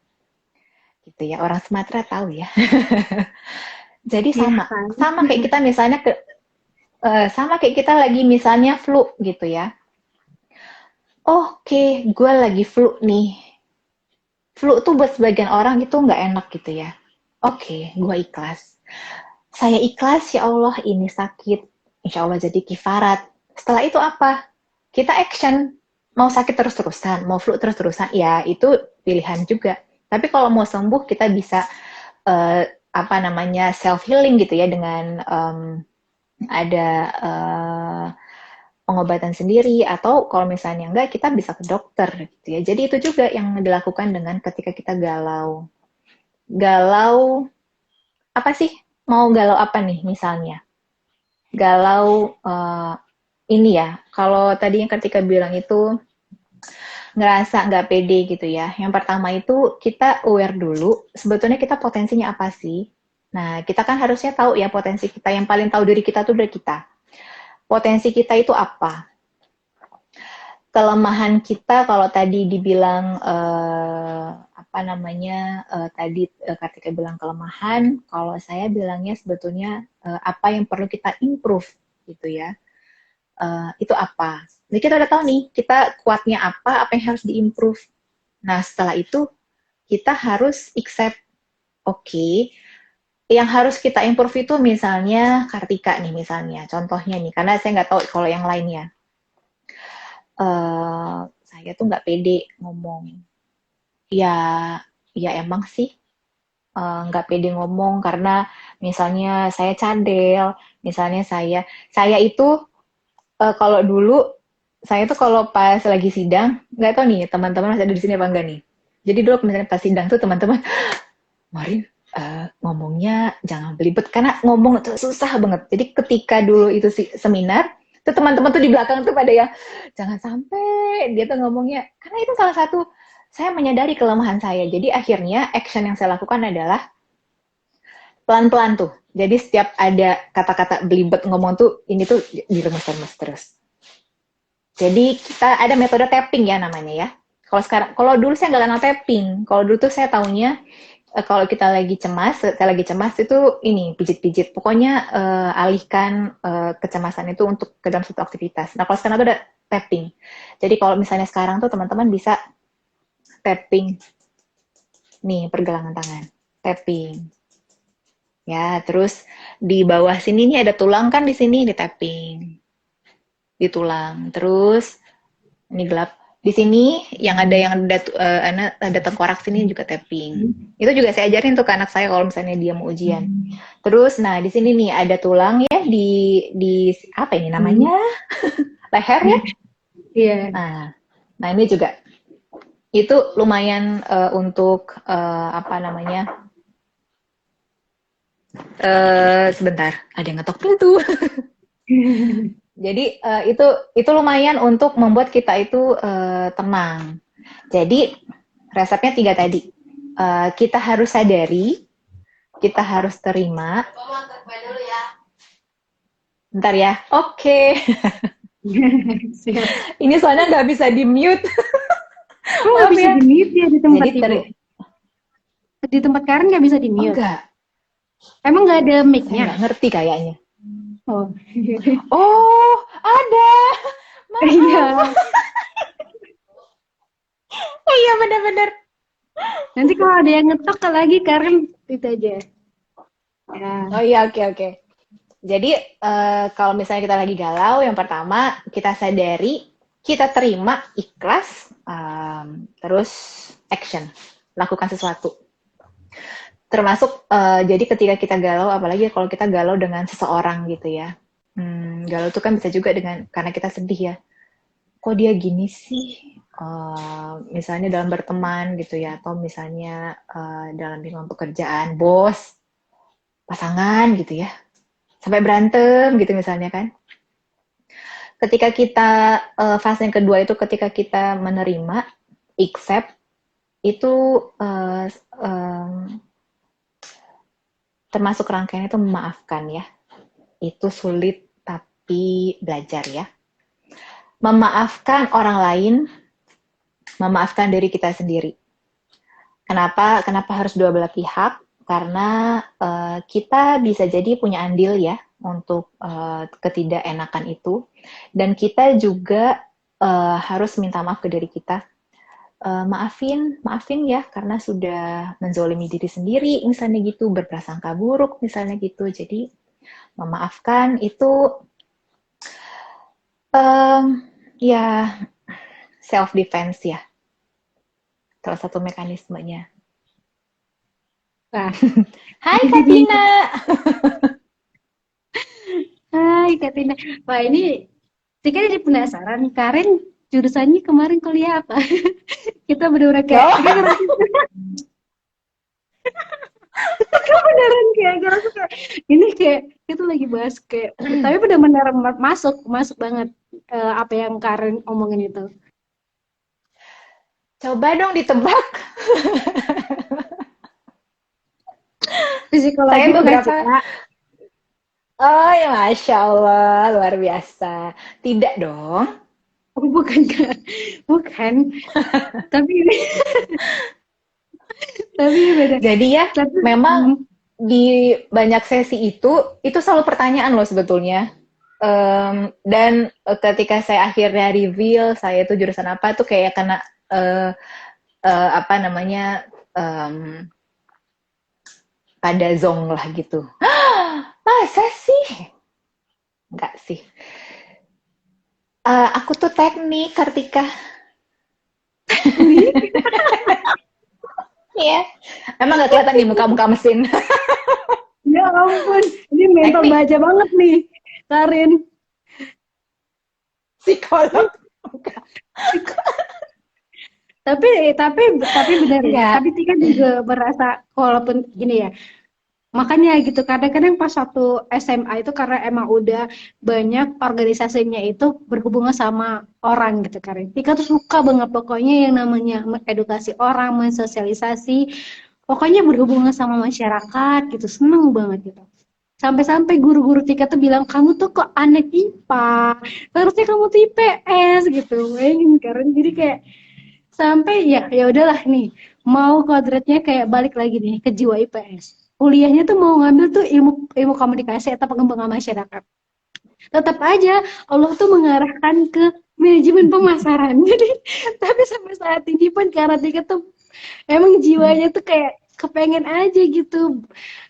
Gitu ya, orang Sumatera tahu ya. Jadi sama, sama kayak kita misalnya sama kayak kita lagi misalnya flu gitu ya. Oke, gue lagi flu nih. Flu tuh buat sebagian orang itu nggak enak gitu ya. Oke, gue ikhlas. Saya ikhlas, ya Allah ini sakit. Insya Allah jadi kifarat. Setelah itu apa? Kita action. Mau sakit terus-terusan, mau flu terus-terusan, ya itu pilihan juga. Tapi kalau mau sembuh, kita bisa apa namanya self-healing gitu ya dengan ada pengobatan sendiri atau kalau misalnya enggak kita bisa ke dokter gitu ya. Jadi itu juga yang dilakukan dengan ketika kita galau. Galau apa sih? Mau galau apa nih misalnya? Galau ini ya. Kalau tadi yang ketika bilang itu ngerasa nggak pede gitu ya. Yang pertama itu kita aware dulu sebetulnya kita potensinya apa sih? Nah, kita kan harusnya tahu ya potensi kita. Yang paling tahu diri kita tuh dari kita. Potensi kita itu apa? Kelemahan kita kalau tadi dibilang apa namanya tadi ketika bilang kelemahan, kalau saya bilangnya sebetulnya apa yang perlu kita improve gitu ya. Itu apa? Jadi kita udah tahu nih kita kuatnya apa yang harus diimprove. Nah setelah itu kita harus accept, oke, yang harus kita improve itu misalnya Kartika nih misalnya, contohnya nih, karena saya nggak tahu kalau yang lainnya. Saya tuh nggak pede ngomong. Ya, ya emang sih nggak pede ngomong karena misalnya saya cadel, misalnya saya itu kalau dulu saya tuh kalau pas lagi sidang, nggak tahu nih teman-teman masih ada di sini apa enggak nih. Jadi dulu misalnya pas sidang tuh teman-teman, Marin ngomongnya jangan belibet karena ngomong itu susah banget. Jadi ketika dulu itu seminar, tuh teman-teman tuh di belakang tuh pada yang jangan sampai dia tuh ngomongnya karena itu salah satu saya menyadari kelemahan saya. Jadi akhirnya action yang saya lakukan adalah pelan-pelan tuh. Jadi setiap ada kata-kata belibet ngomong tuh ini tuh diremes-remes terus. Jadi kita ada metode tapping ya namanya ya. Kalau dulu saya nggak kenal tapping. Kalau dulu tuh saya taunya kalau kita lagi cemas, itu ini pijit-pijit. Pokoknya alihkan kecemasan itu untuk ke dalam suatu aktivitas. Nah kalau sekarang itu ada tapping. Jadi kalau misalnya sekarang tuh teman-teman bisa tapping. Nih pergelangan tangan, tapping. Ya, terus di bawah sini nih ada tulang kan di sini di tapping. Di tulang. Terus ini gelap. Di sini yang ada tengkorak sini juga tapping. Itu juga saya ajarin tuh ke anak saya kalau misalnya dia mau ujian. Terus nah di sini nih ada tulang ya di apa ini namanya? Leher ya? Iya. Nah ini juga itu lumayan untuk apa namanya? Sebentar, ada yang ngetok pintu. Jadi itu lumayan untuk membuat kita itu tenang. Jadi resepnya 3 tadi. Kita harus sadari, kita harus terima. Bentar ya. Oke. Siap. Ini soalnya nggak bisa di mute. Kok nggak bisa ya. di mute ya di tempat Jadi ibu? Di tempat Karen nggak bisa di oh, mute? enggak. Emang nggak ada Saya mic-nya? nggak ngerti kayaknya. Oh. Oh, ada. Iya. Oh iya benar-benar. Nanti kalau ada yang ngetok lagi Karen itu aja. Ya. Oh iya oke. Jadi kalau misalnya kita lagi galau, yang pertama kita sadari, kita terima, ikhlas, terus action, lakukan sesuatu. Termasuk jadi ketika kita galau, apalagi kalau kita galau dengan seseorang gitu ya. Galau itu kan bisa juga karena kita sedih ya. Kok dia gini sih? Misalnya dalam berteman gitu ya, atau misalnya dalam lingkungan pekerjaan, bos, pasangan gitu ya. Sampai berantem gitu misalnya kan. Ketika kita fase yang kedua itu ketika kita menerima, accept, itu termasuk rangkaian itu memaafkan ya. Itu sulit tapi belajar ya. Memaafkan orang lain, memaafkan diri kita sendiri. Kenapa harus dua belah pihak? Karena kita bisa jadi punya andil ya untuk ketidakenakan itu, dan kita juga harus minta maaf ke diri kita. Maafin ya karena sudah menzolimi diri sendiri misalnya gitu, berprasangka buruk misalnya gitu. Jadi memaafkan itu ya self defense ya, salah satu mekanismenya. Wah. Hai Katina. Hai Katina. Wah ini Tika jadi penasaran. Karen jurusannya kemarin kuliah apa? Kita bener-bener kayak Tika ngerasa Tika beneran kayak ngerasa kayak ini kayak kita lagi bahas kayak tapi benar-benar masuk banget apa yang Karen omongin itu. Coba dong ditebak. Psikologi Saya bukan beberapa. Cika. Oh ya Masya Allah, luar biasa. Tidak dong. Oh, bukan Kak. Bukan. Tapi beda. Jadi ya, Tapi, memang di banyak sesi itu selalu pertanyaan loh sebetulnya. Dan ketika saya akhirnya reveal saya itu jurusan apa, itu kayak kena apa namanya pada zong lah gitu. Masa sih? Enggak sih. Aku tuh teknik, Kartika. Wih, Iya. Emang nggak kelihatan di muka-muka mesin. ya ampun, ini mental Teknik baja banget nih, Karin. psikolog. Tapi benar ya. Enggak. Tapi Tika juga merasa walaupun gini ya. Makanya gitu kadang-kadang pas waktu SMA itu karena emang udah banyak organisasinya itu berhubungan sama orang gitu Karin. Tika tuh suka banget pokoknya yang namanya edukasi orang, mensosialisasi, pokoknya berhubungan sama masyarakat gitu. Seneng banget gitu. Sampai-sampai guru-guru Tika tuh bilang kamu tuh kok anak IPA, harusnya kamu tuh IPS gitu. Bayangin Karin. Jadi kayak sampai ya udahlah nih mau kodratnya kayak balik lagi nih ke jiwa IPS kuliahnya tuh mau ngambil tuh ilmu ilmu komunikasi atau pengembangan masyarakat tetap aja Allah tuh mengarahkan ke manajemen pemasaran jadi tapi sampai saat ini pun karena Tika tuh emang jiwanya tuh kayak kepengen aja gitu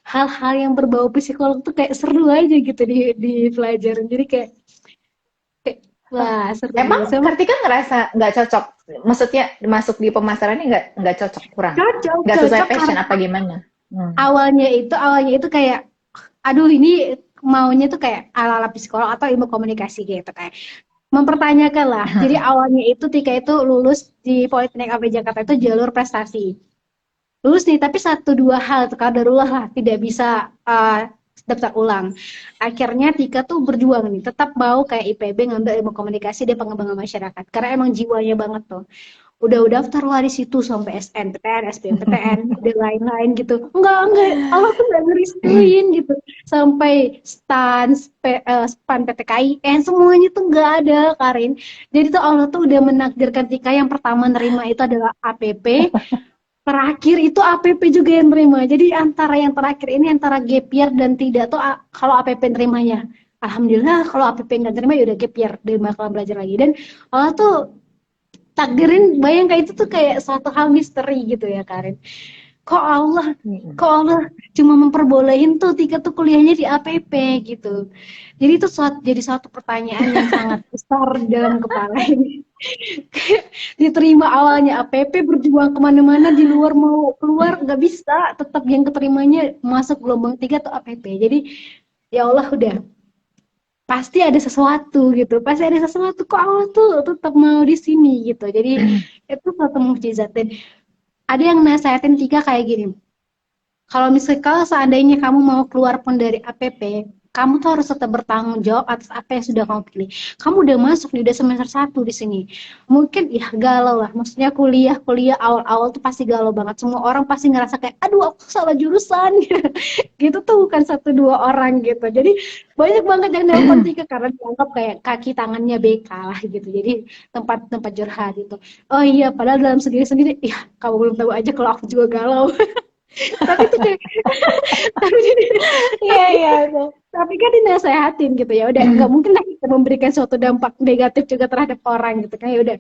hal-hal yang berbau psikolog tuh kayak seru aja gitu di pelajaran jadi kayak Oh, wah seru emang banget sama Kartika ngerasa nggak cocok? Maksudnya masuk di pemasarannya nggak cocok, kurang? cocok Nggak sesuai cocok passion karena apa gimana? Hmm. awalnya itu kayak aduh ini maunya tuh kayak ala-ala psikolog atau ilmu komunikasi gitu kayak mempertanyakan lah. Jadi awalnya itu Tika itu lulus di Politeknik AB Jakarta itu jalur prestasi. Lulus nih, tapi satu dua hal kadarullah lah tidak bisa daftar ulang. Akhirnya Tika tuh berjuang nih, tetap mau kayak IPB ngambil ilmu komunikasi dan pengembangan masyarakat. Karena emang jiwanya banget tuh udah daftar lah di situ sampai SNPTN, SBMPTN, dan lain-lain gitu. Enggak, Allah tuh enggak ngeristuin gitu. Sampai SPAN PTKIN semuanya tuh enggak ada, Karin. Jadi tuh Allah tuh udah menakdirkan Tika yang pertama nerima itu adalah APP, terakhir itu APP juga yang nerima. Jadi antara yang terakhir ini antara gap year dan tidak tuh kalau APP nerimanya. Alhamdulillah kalau APP nggak terima ya udah gap year, dia bakalan belajar lagi. Dan Allah tuh takdirin bayangkan itu tuh kayak suatu hal misteri gitu ya Karin kok Allah Mm-mm. kok Allah cuma memperbolehin tuh Tika tuh kuliahnya di APP gitu jadi itu jadi suatu pertanyaan yang sangat besar dalam kepala ini diterima awalnya APP berjuang kemana-mana di luar mau keluar nggak bisa tetap yang keterimanya masuk gelombang 3 tuh APP jadi ya Allah udah pasti ada sesuatu gitu pasti ada sesuatu kok Allah tuh tetap mau di sini gitu jadi itu suatu mukjizat dan ada yang nasehatin Tika kayak gini kalau misalnya kalau seandainya kamu mau keluar pun dari APP kamu tuh harus tetap bertanggung jawab atas apa yang sudah kamu pilih. Kamu udah masuk nih, udah semester 1 di sini. Mungkin ya galau lah. Maksudnya kuliah awal-awal tuh pasti galau banget. Semua orang pasti ngerasa kayak, aduh aku salah jurusan. Gitu tuh bukan satu dua orang gitu. Jadi banyak banget yang nelpon Tika karena dianggap kayak kaki tangannya BK lah gitu. Jadi tempat-tempat curhat gitu. Oh iya, padahal dalam sendiri-sendiri, ya kamu belum tahu aja kalau aku juga galau. Tapi tuh kayak, tapi, Iya, tapi, iya. Tuh. tapi kan dinasehatin gitu ya. Udah nggak mungkin lah kita memberikan suatu dampak negatif juga terhadap orang gitu kan. Ya udah,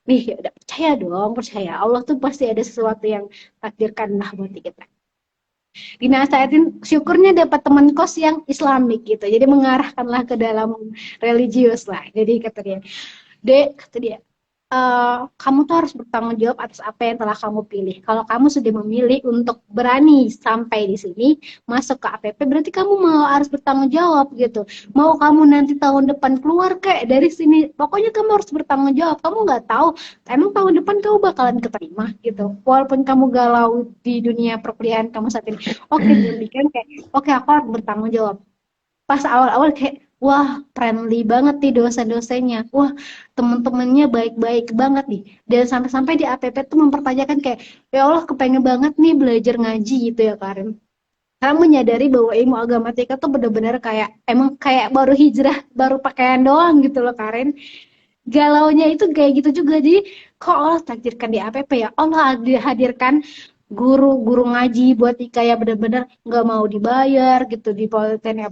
nih ya udah percaya dong, percaya Allah tuh pasti ada sesuatu yang takdirkan lah buat kita. Dinasehatin syukurnya dapat teman kos yang Islamik gitu. Jadi mengarahkanlah ke dalam religius lah. Jadi kata dia, Dek, kata dia, kamu tuh harus bertanggung jawab atas apa yang telah kamu pilih. Kalau kamu sudah memilih untuk berani sampai di sini, masuk ke APP, berarti kamu mau harus bertanggung jawab gitu. Mau kamu nanti tahun depan keluar kayak dari sini, pokoknya kamu harus bertanggung jawab. Kamu nggak tahu, emang tahun depan kamu bakalan keterima gitu. Walaupun kamu galau di dunia perkuliahan kamu saat ini, oke, demikian kayak, oke aku harus bertanggung jawab pas awal-awal kayak wah friendly banget nih dosen-dosennya wah temen-temennya baik-baik banget nih dan sampai-sampai di APP tuh mempertanyakan kayak ya Allah kepengen banget nih belajar ngaji gitu ya Karin karena menyadari bahwa ilmu agama Tika tuh benar-benar kayak emang kayak baru hijrah baru pakaian doang gitu loh Karin galaunya itu kayak gitu juga jadi kok Allah takdirkan di APP ya Allah hadirkan guru-guru ngaji buat Ika ya benar-benar nggak mau dibayar gitu di Politeknik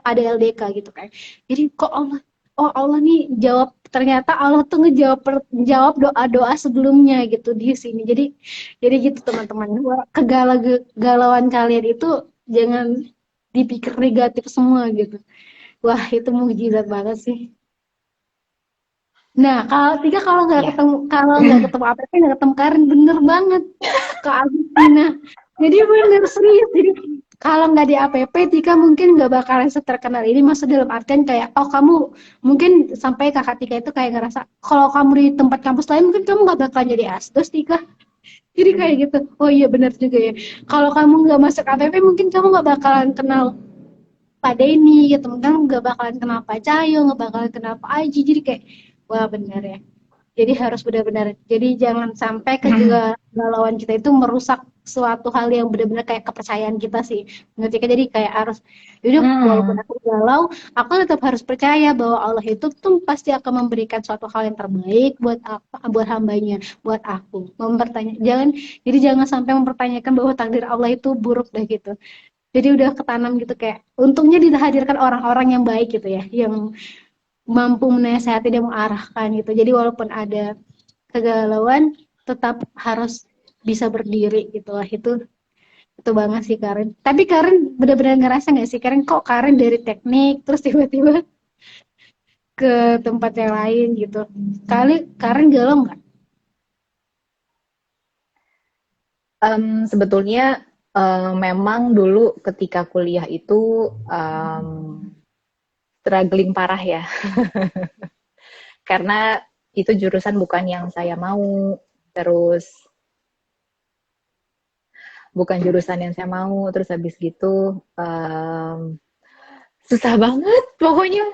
ada LDK gitu kan jadi kok Allah oh Allah nih jawab ternyata Allah tuh ngejawab doa-doa sebelumnya gitu di sini. Jadi gitu teman-teman. Kegalauan kalian itu jangan dipikir negatif semua gitu. Wah, itu mukjizat banget sih. Nah, kalau nggak Ya. ketemu APP nggak ketemu Karin, bener banget Kak Agustina. Jadi bener serius. Jadi kalau nggak di APP, Tika mungkin nggak bakalan seterkenal ini. Maksud dalam artian kayak, oh kamu mungkin sampai Kakak Tika itu kayak ngerasa kalau kamu di tempat kampus lain mungkin kamu nggak bakalan jadi asdos Tika. Jadi kayak gitu. Oh iya bener juga ya. Kalau kamu nggak masuk APP mungkin kamu nggak bakalan kenal Pak Denny gitu, kan nggak bakalan kenal Pak Cahyo, nggak bakalan kenal Pak Aji. Jadi kayak, wah bener ya. Jadi harus benar-benar, jadi jangan sampai kegalauan kita itu merusak suatu hal yang benar-benar kayak kepercayaan kita sih. Ngerti kan? Jadi kayak harus, yaudah walaupun Hmm, aku galau, aku tetap harus percaya bahwa Allah itu tuh pasti akan memberikan suatu hal yang terbaik buat apa, buat hambanya, buat aku. Jadi jangan sampai mempertanyakan bahwa takdir Allah itu buruk dah gitu. Jadi udah ketanam gitu kayak, untungnya dihadirkan orang-orang yang baik gitu ya, yang mampu menasihati dan mengarahkan gitu. Jadi walaupun ada kegalauan tetap harus bisa berdiri gitu lah. Itu banget sih Karen. Tapi Karen benar-benar ngerasa nggak sih Karen, kok Karen dari teknik terus tiba-tiba ke tempat yang lain gitu. Karen galau nggak? Sebetulnya memang dulu ketika kuliah itu struggling parah ya, karena itu jurusan bukan yang saya mau, terus bukan jurusan yang saya mau, terus habis gitu susah banget pokoknya.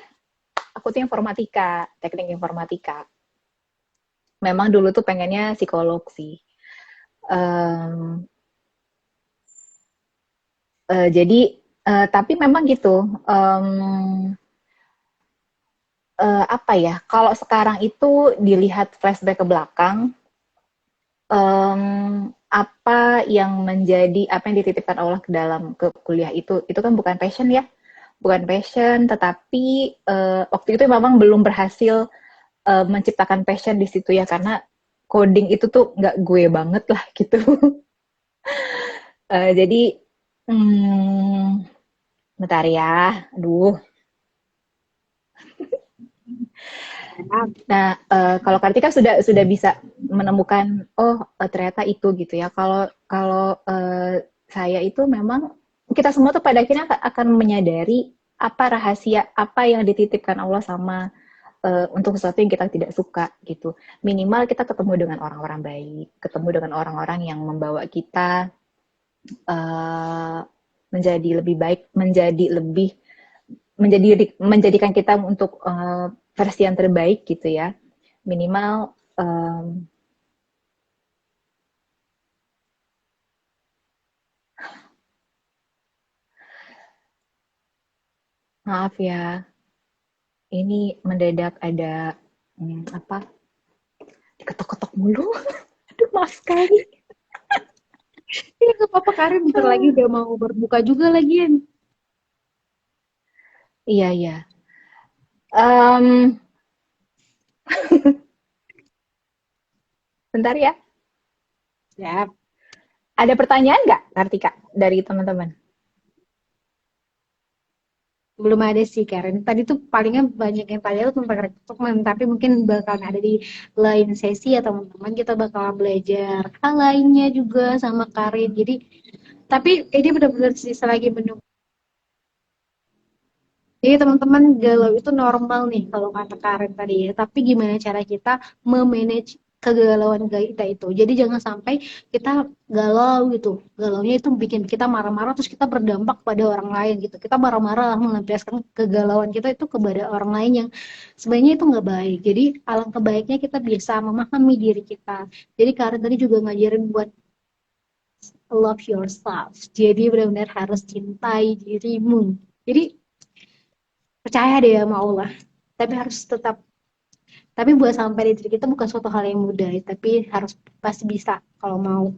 Aku tuh informatika, teknik informatika. Memang dulu tuh pengennya psikolog sih. Um, jadi tapi memang gitu. Apa ya? Kalau sekarang itu dilihat flashback ke belakang, apa yang dititipkan Allah ke dalam ke kuliah itu kan bukan passion ya, bukan passion, tetapi waktu itu memang belum berhasil menciptakan passion di situ ya, karena coding itu tuh nggak gue banget lah gitu. Jadi hmm, bentar ya, aduh. Nah, kalau Kartika sudah bisa menemukan, oh ternyata itu gitu ya. Kalau kalau saya itu memang kita semua tuh pada akhirnya akan menyadari apa rahasia apa yang dititipkan Allah sama untuk sesuatu yang kita tidak suka gitu. Minimal kita ketemu dengan orang-orang baik, ketemu dengan orang-orang yang membawa kita uh, menjadi lebih baik, menjadikan kita untuk versi yang terbaik gitu ya. Minimal maaf ya, ini mendadak ada apa? Diketok-ketok mulu. Aduh, maaf sekali. Iya nggak apa-apa Karen, bentar lagi udah mau berbuka juga lagian. Iya, iya. Um, bentar ya. Ya, Ada pertanyaan nggak, Kartika, dari teman-teman? belum ada sih Karen. Tadi tuh palingan banyak yang tanya tuh tentang rekrutmen, tapi mungkin bakal ada di lain sesi ya teman-teman. Kita bakal belajar hal lainnya juga sama Karin. Tapi ini benar-benar sih selagi menunggu. Jadi teman-teman galau itu normal nih kalau kata Karen tadi ya. Tapi gimana cara kita memanage kegalauan kita itu. Jadi jangan sampai kita galau gitu. Galaunya itu bikin kita marah-marah terus kita berdampak pada orang lain gitu. Kita marah-marah melampiaskan kegalauan kita itu kepada orang lain yang sebenarnya itu nggak baik. Jadi alangkah baiknya kita bisa memahami diri kita. Jadi Karen tadi juga ngajarin buat love yourself. Jadi benar-benar harus cintai dirimu. Jadi percaya deh sama Allah, tapi harus tetap, tapi buat sampai di titik kita bukan suatu hal yang mudah, tapi harus pasti bisa kalau mau,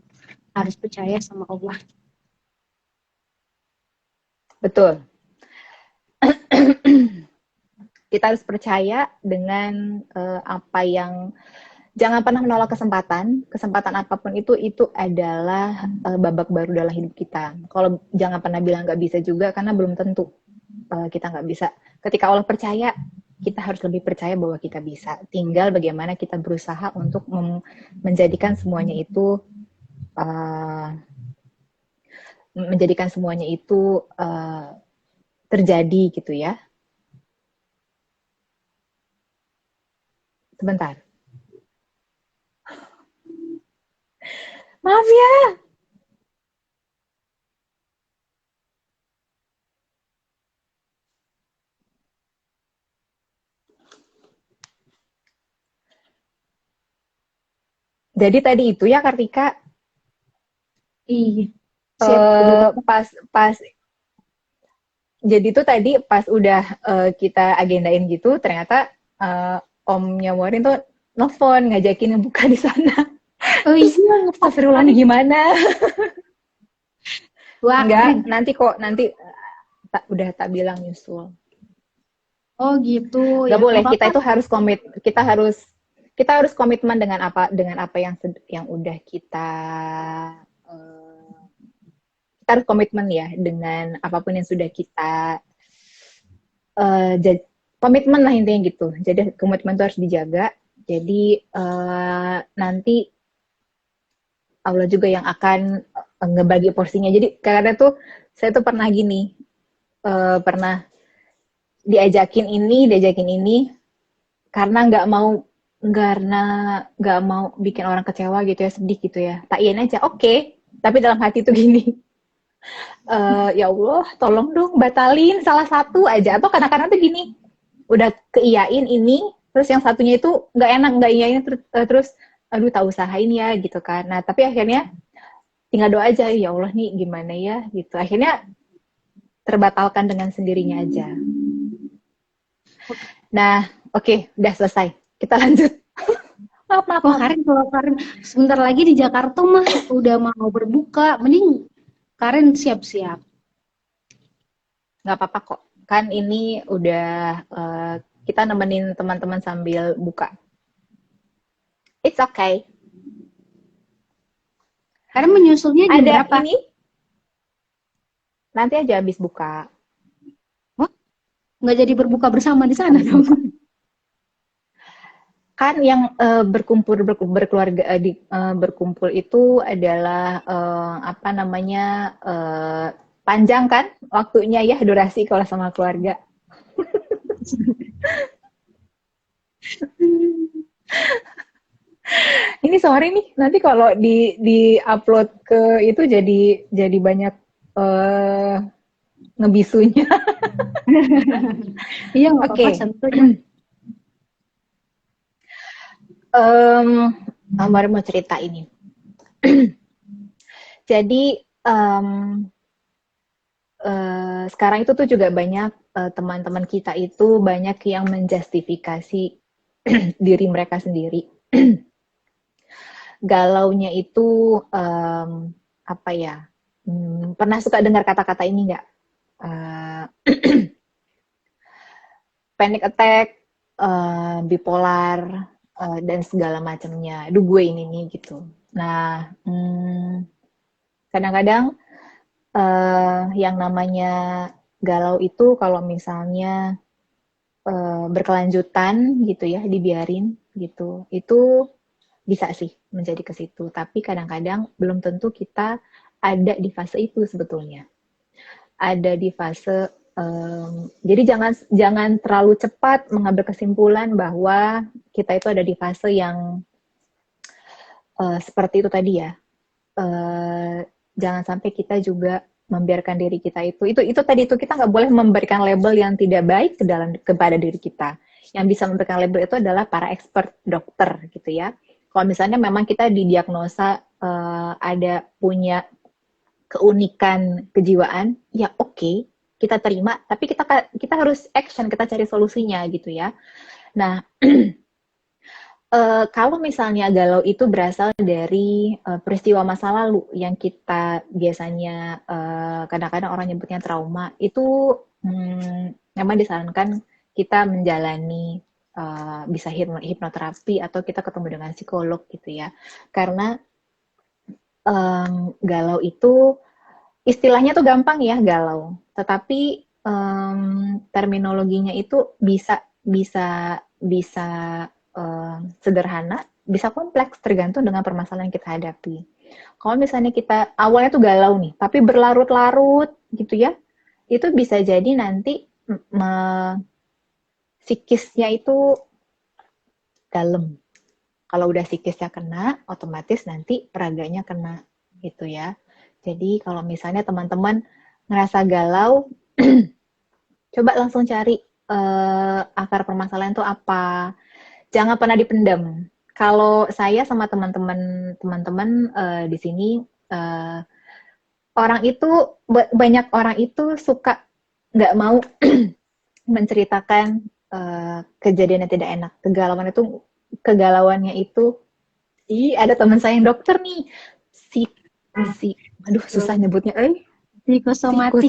harus percaya sama Allah. Betul. Kita harus percaya dengan apa yang, jangan pernah menolak kesempatan apapun itu adalah babak baru dalam hidup kita. Kalau jangan pernah bilang nggak bisa juga, karena belum tentu kita nggak bisa. Ketika Allah percaya, kita harus lebih percaya bahwa kita bisa. Tinggal bagaimana kita berusaha untuk menjadikan semuanya itu uh, terjadi gitu ya. Sebentar. Maaf ya. Jadi tadi itu ya Kartika, Iya. Siap, udah pas pas jadi tuh tadi pas udah kita agendain gitu, ternyata omnya Morin tuh nelfon ngajakin ngebuka di sana. oh Terus iya, astagfirullah nih gimana? wah Enggak, keren. nanti udah tak bilang nyusul. Oh gitu ya, Nggak nggak boleh, kita apa-apa. itu harus kita harus komitmen dengan apa yang udah eh, kita harus komitmen ya dengan apapun yang sudah kita komitmen lah intinya gitu. Jadi komitmen itu harus dijaga. Jadi nanti Allah juga yang akan ngebagi porsinya. Jadi kadang tuh saya tuh pernah gini, pernah diajakin ini karena nggak mau bikin orang kecewa gitu ya, sedih gitu ya. Tak iyain aja, oke. Tapi dalam hati tuh gini, ya Allah, tolong dong batalin salah satu aja. Atau kadang-kadang tuh gini, udah keiyain ini, terus yang satunya itu nggak iyain terus, aduh tak usahain ya gitu kan. Nah tapi akhirnya tinggal doa aja, ya Allah nih gimana ya gitu. Akhirnya terbatalkan dengan sendirinya aja. Nah, oke, udah selesai. Kita lanjut. Wah Maaf. Karin, kalau Karin sebentar lagi di Jakarta mah udah mau berbuka, mending Karin siap-siap. Nggak apa-apa kok. Kan ini udah kita nemenin teman-teman sambil buka. It's okay. Karin menyusulnya jam Ada berapa? ini, nanti aja habis buka. Wah, nggak jadi berbuka bersama di sana Habis dong. buka. Kan yang berkeluarga berkumpul itu adalah apa namanya panjang kan waktunya ya, durasi kalau sama keluarga. Ini sorry nih, nanti kalau di upload ke itu jadi banyak uh, ngebisunya. Iya nggak apa-apa, Oke, santuy ya. Baru mau cerita ini. Jadi sekarang itu tuh juga banyak teman-teman kita itu banyak yang menjustifikasi diri mereka sendiri. Galaunya itu apa ya? Pernah suka dengar kata-kata ini nggak? Uh, panic attack, bipolar, dan segala macamnya. Aduh gue ini nih gitu. Nah, kadang-kadang yang namanya galau itu kalau misalnya berkelanjutan gitu ya, dibiarin gitu, itu bisa sih menjadi ke situ. Tapi kadang-kadang belum tentu kita ada di fase itu sebetulnya. Ada di fase jadi jangan terlalu cepat mengambil kesimpulan bahwa kita itu ada di fase yang seperti itu tadi ya. Jangan sampai kita juga membiarkan diri kita itu tadi itu kita nggak boleh memberikan label yang tidak baik kepada diri kita. Yang bisa memberikan label itu adalah para expert dokter gitu ya. Kalau misalnya memang kita didiagnosa ada punya keunikan kejiwaan, ya oke, kita terima, tapi kita harus action, kita cari solusinya gitu ya. Nah, kalau misalnya galau itu berasal dari peristiwa masa lalu yang kita biasanya kadang-kadang orang nyebutnya trauma, itu memang disarankan kita menjalani bisa hipnoterapi atau kita ketemu dengan psikolog gitu ya. Karena galau itu istilahnya tuh gampang ya, galau. Tetapi terminologinya itu bisa sederhana, bisa kompleks tergantung dengan permasalahan yang kita hadapi. Kalau misalnya kita awalnya tuh galau nih, tapi berlarut-larut gitu ya, itu bisa jadi nanti psikisnya itu dalam. Kalau udah psikisnya kena, otomatis nanti raganya kena gitu ya. Jadi kalau misalnya teman-teman ngerasa galau, coba langsung cari akar permasalahan itu apa. Jangan pernah dipendam. Kalau saya sama teman-teman di sini banyak orang itu suka nggak mau menceritakan kejadian yang tidak enak. Kegalauannya itu, ada teman saya yang dokter nih, aduh susah nyebutnya, psikosomatik.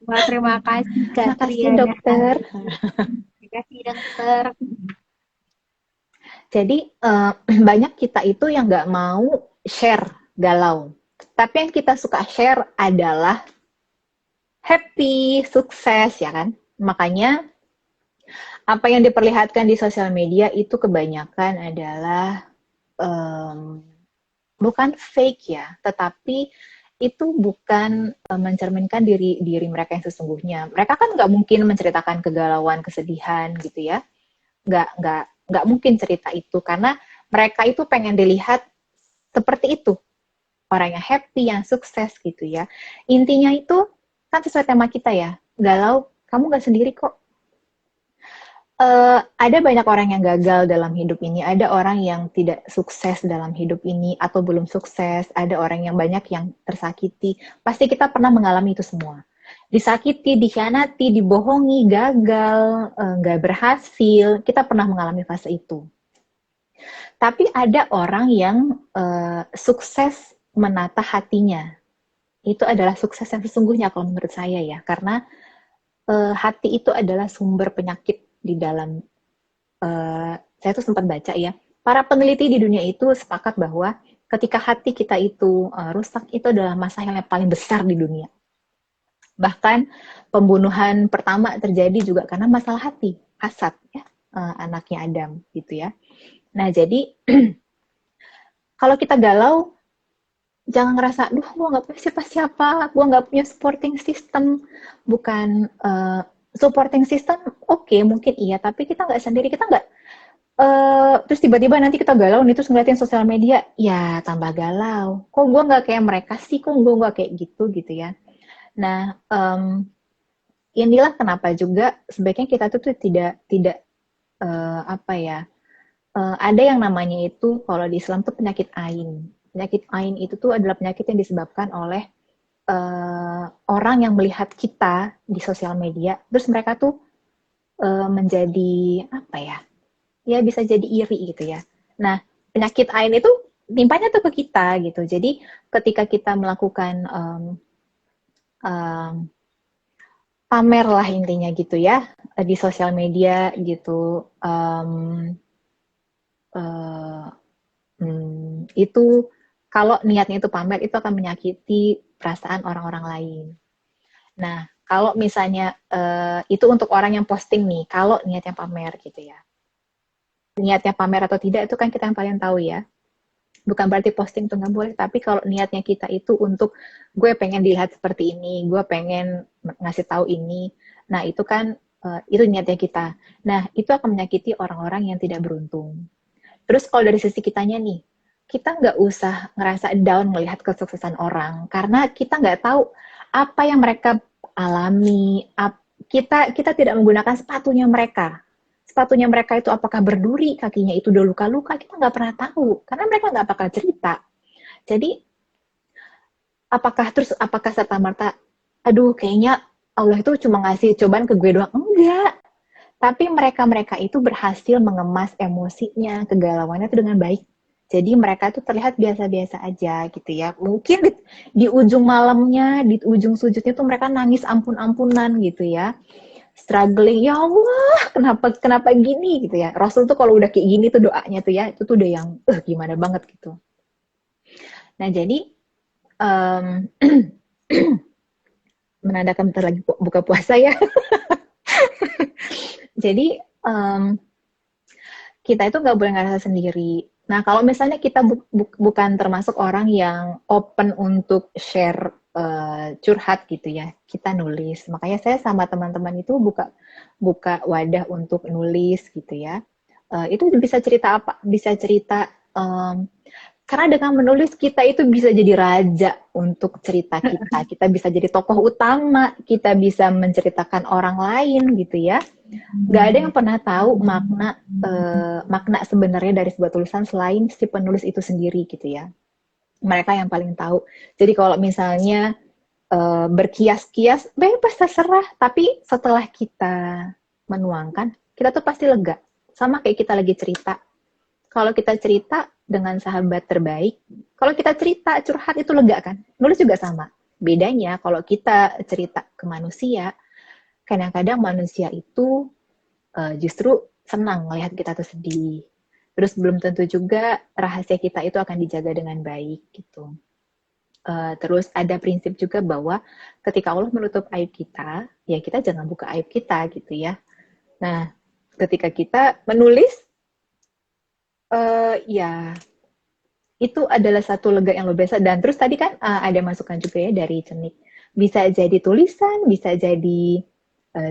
Wah, terima kasih Kak Makasih dokter. Terima kasih dokter. Jadi banyak kita itu yang nggak mau share galau. Tapi yang kita suka share adalah happy, sukses, ya kan? Makanya apa yang diperlihatkan di sosial media itu kebanyakan adalah bukan fake ya, tetapi itu bukan mencerminkan diri mereka yang sesungguhnya. Mereka kan nggak mungkin menceritakan kegalauan, kesedihan gitu ya. Nggak mungkin cerita itu, karena mereka itu pengen dilihat seperti itu. Orang yang happy, yang sukses gitu ya. Intinya itu kan sesuai tema kita ya, galau, kamu nggak sendiri kok. Ada banyak orang yang gagal dalam hidup ini, ada orang yang tidak sukses dalam hidup ini, atau belum sukses, ada orang yang banyak yang tersakiti. Pasti kita pernah mengalami itu semua. Disakiti, dikhianati, dibohongi, gagal, nggak berhasil, kita pernah mengalami fase itu. Tapi ada orang yang sukses menata hatinya. Itu adalah sukses yang sesungguhnya kalau menurut saya ya, karena hati itu adalah sumber penyakit di dalam, saya tuh sempat baca ya, para peneliti di dunia itu sepakat bahwa ketika hati kita itu rusak, itu adalah masalah yang paling besar di dunia. Bahkan pembunuhan pertama terjadi juga karena masalah hati, hasad ya, anaknya Adam gitu ya. Nah jadi kalau kita galau, jangan ngerasa, duh gue nggak punya siapa-siapa, gue nggak punya supporting system. Bukan supporting system, oke, mungkin iya, tapi kita nggak sendiri, kita nggak terus tiba-tiba nanti kita galau nih, terus ngeliatin sosial media, ya tambah galau. Kok gue nggak kayak mereka sih, kok gue nggak kayak gitu ya. Nah, inilah kenapa juga sebaiknya kita tuh tidak apa ya, ada yang namanya itu kalau di Islam tuh penyakit ain. Penyakit ain itu tuh adalah penyakit yang disebabkan oleh orang yang melihat kita di sosial media, terus mereka tuh menjadi apa ya? Ya bisa jadi iri gitu ya. Nah, penyakit ain itu timpanya tuh ke kita gitu. Jadi ketika kita melakukan pamer lah intinya gitu ya di sosial media gitu, itu kalau niatnya itu pamer, itu akan menyakiti perasaan orang-orang lain. Nah, kalau misalnya itu untuk orang yang posting nih, kalau niatnya pamer gitu ya. Niatnya pamer atau tidak itu kan kita yang paling tahu ya. Bukan berarti posting itu nggak boleh, tapi kalau niatnya kita itu untuk gue pengen dilihat seperti ini, gue pengen ngasih tahu ini, nah itu kan itu niatnya kita. Nah, itu akan menyakiti orang-orang yang tidak beruntung. Terus kalau dari sisi kitanya nih, kita nggak usah ngerasa down melihat kesuksesan orang, karena kita nggak tahu apa yang mereka alami. Kita tidak menggunakan sepatunya mereka. Sepatunya mereka itu apakah berduri, kakinya itu udah luka-luka, kita nggak pernah tahu, karena mereka nggak bakal cerita. Jadi, apakah serta-merta, aduh kayaknya Allah itu cuma ngasih cobaan ke gue doang? Enggak. Tapi mereka itu berhasil mengemas emosinya, kegalauannya itu dengan baik. Jadi mereka itu terlihat biasa-biasa aja gitu ya. Mungkin di ujung malamnya, di ujung sujudnya tuh mereka nangis ampun-ampunan gitu ya. struggling, ya Allah, kenapa gini gitu ya. Rasul tuh kalau udah kayak gini tuh doanya tuh ya, itu tuh udah yang gimana banget gitu. Nah jadi um, menandakan bentar lagi buka puasa ya. Jadi kita itu nggak boleh ngerasa sendiri. Nah kalau misalnya kita bukan termasuk orang yang open untuk share curhat gitu ya, kita nulis. Makanya saya sama teman-teman itu buka wadah untuk nulis gitu ya. Itu bisa cerita apa? Bisa cerita karena dengan menulis kita itu bisa jadi raja untuk cerita kita. Kita bisa jadi tokoh utama, kita bisa menceritakan orang lain gitu ya. Gak ada yang pernah tahu makna sebenarnya dari sebuah tulisan selain si penulis itu sendiri gitu ya. Mereka yang paling tahu. Jadi kalau misalnya berkias-kias, bebas terserah. Tapi setelah kita menuangkan, kita tuh pasti lega. Sama kayak kita lagi cerita. Kalau kita cerita dengan sahabat terbaik, kalau kita cerita curhat itu lega kan? Nulis juga sama. Bedanya kalau kita cerita ke manusia, kadang-kadang manusia itu justru senang melihat kita tuh sedih. Terus belum tentu juga rahasia kita itu akan dijaga dengan baik gitu. Terus ada prinsip juga bahwa ketika Allah menutup aib kita, ya kita jangan buka aib kita gitu ya. Nah, ketika kita menulis, ya itu adalah satu lega yang luar biasa. Dan terus tadi kan ada masukan juga ya dari Cenik. Bisa jadi tulisan, bisa jadi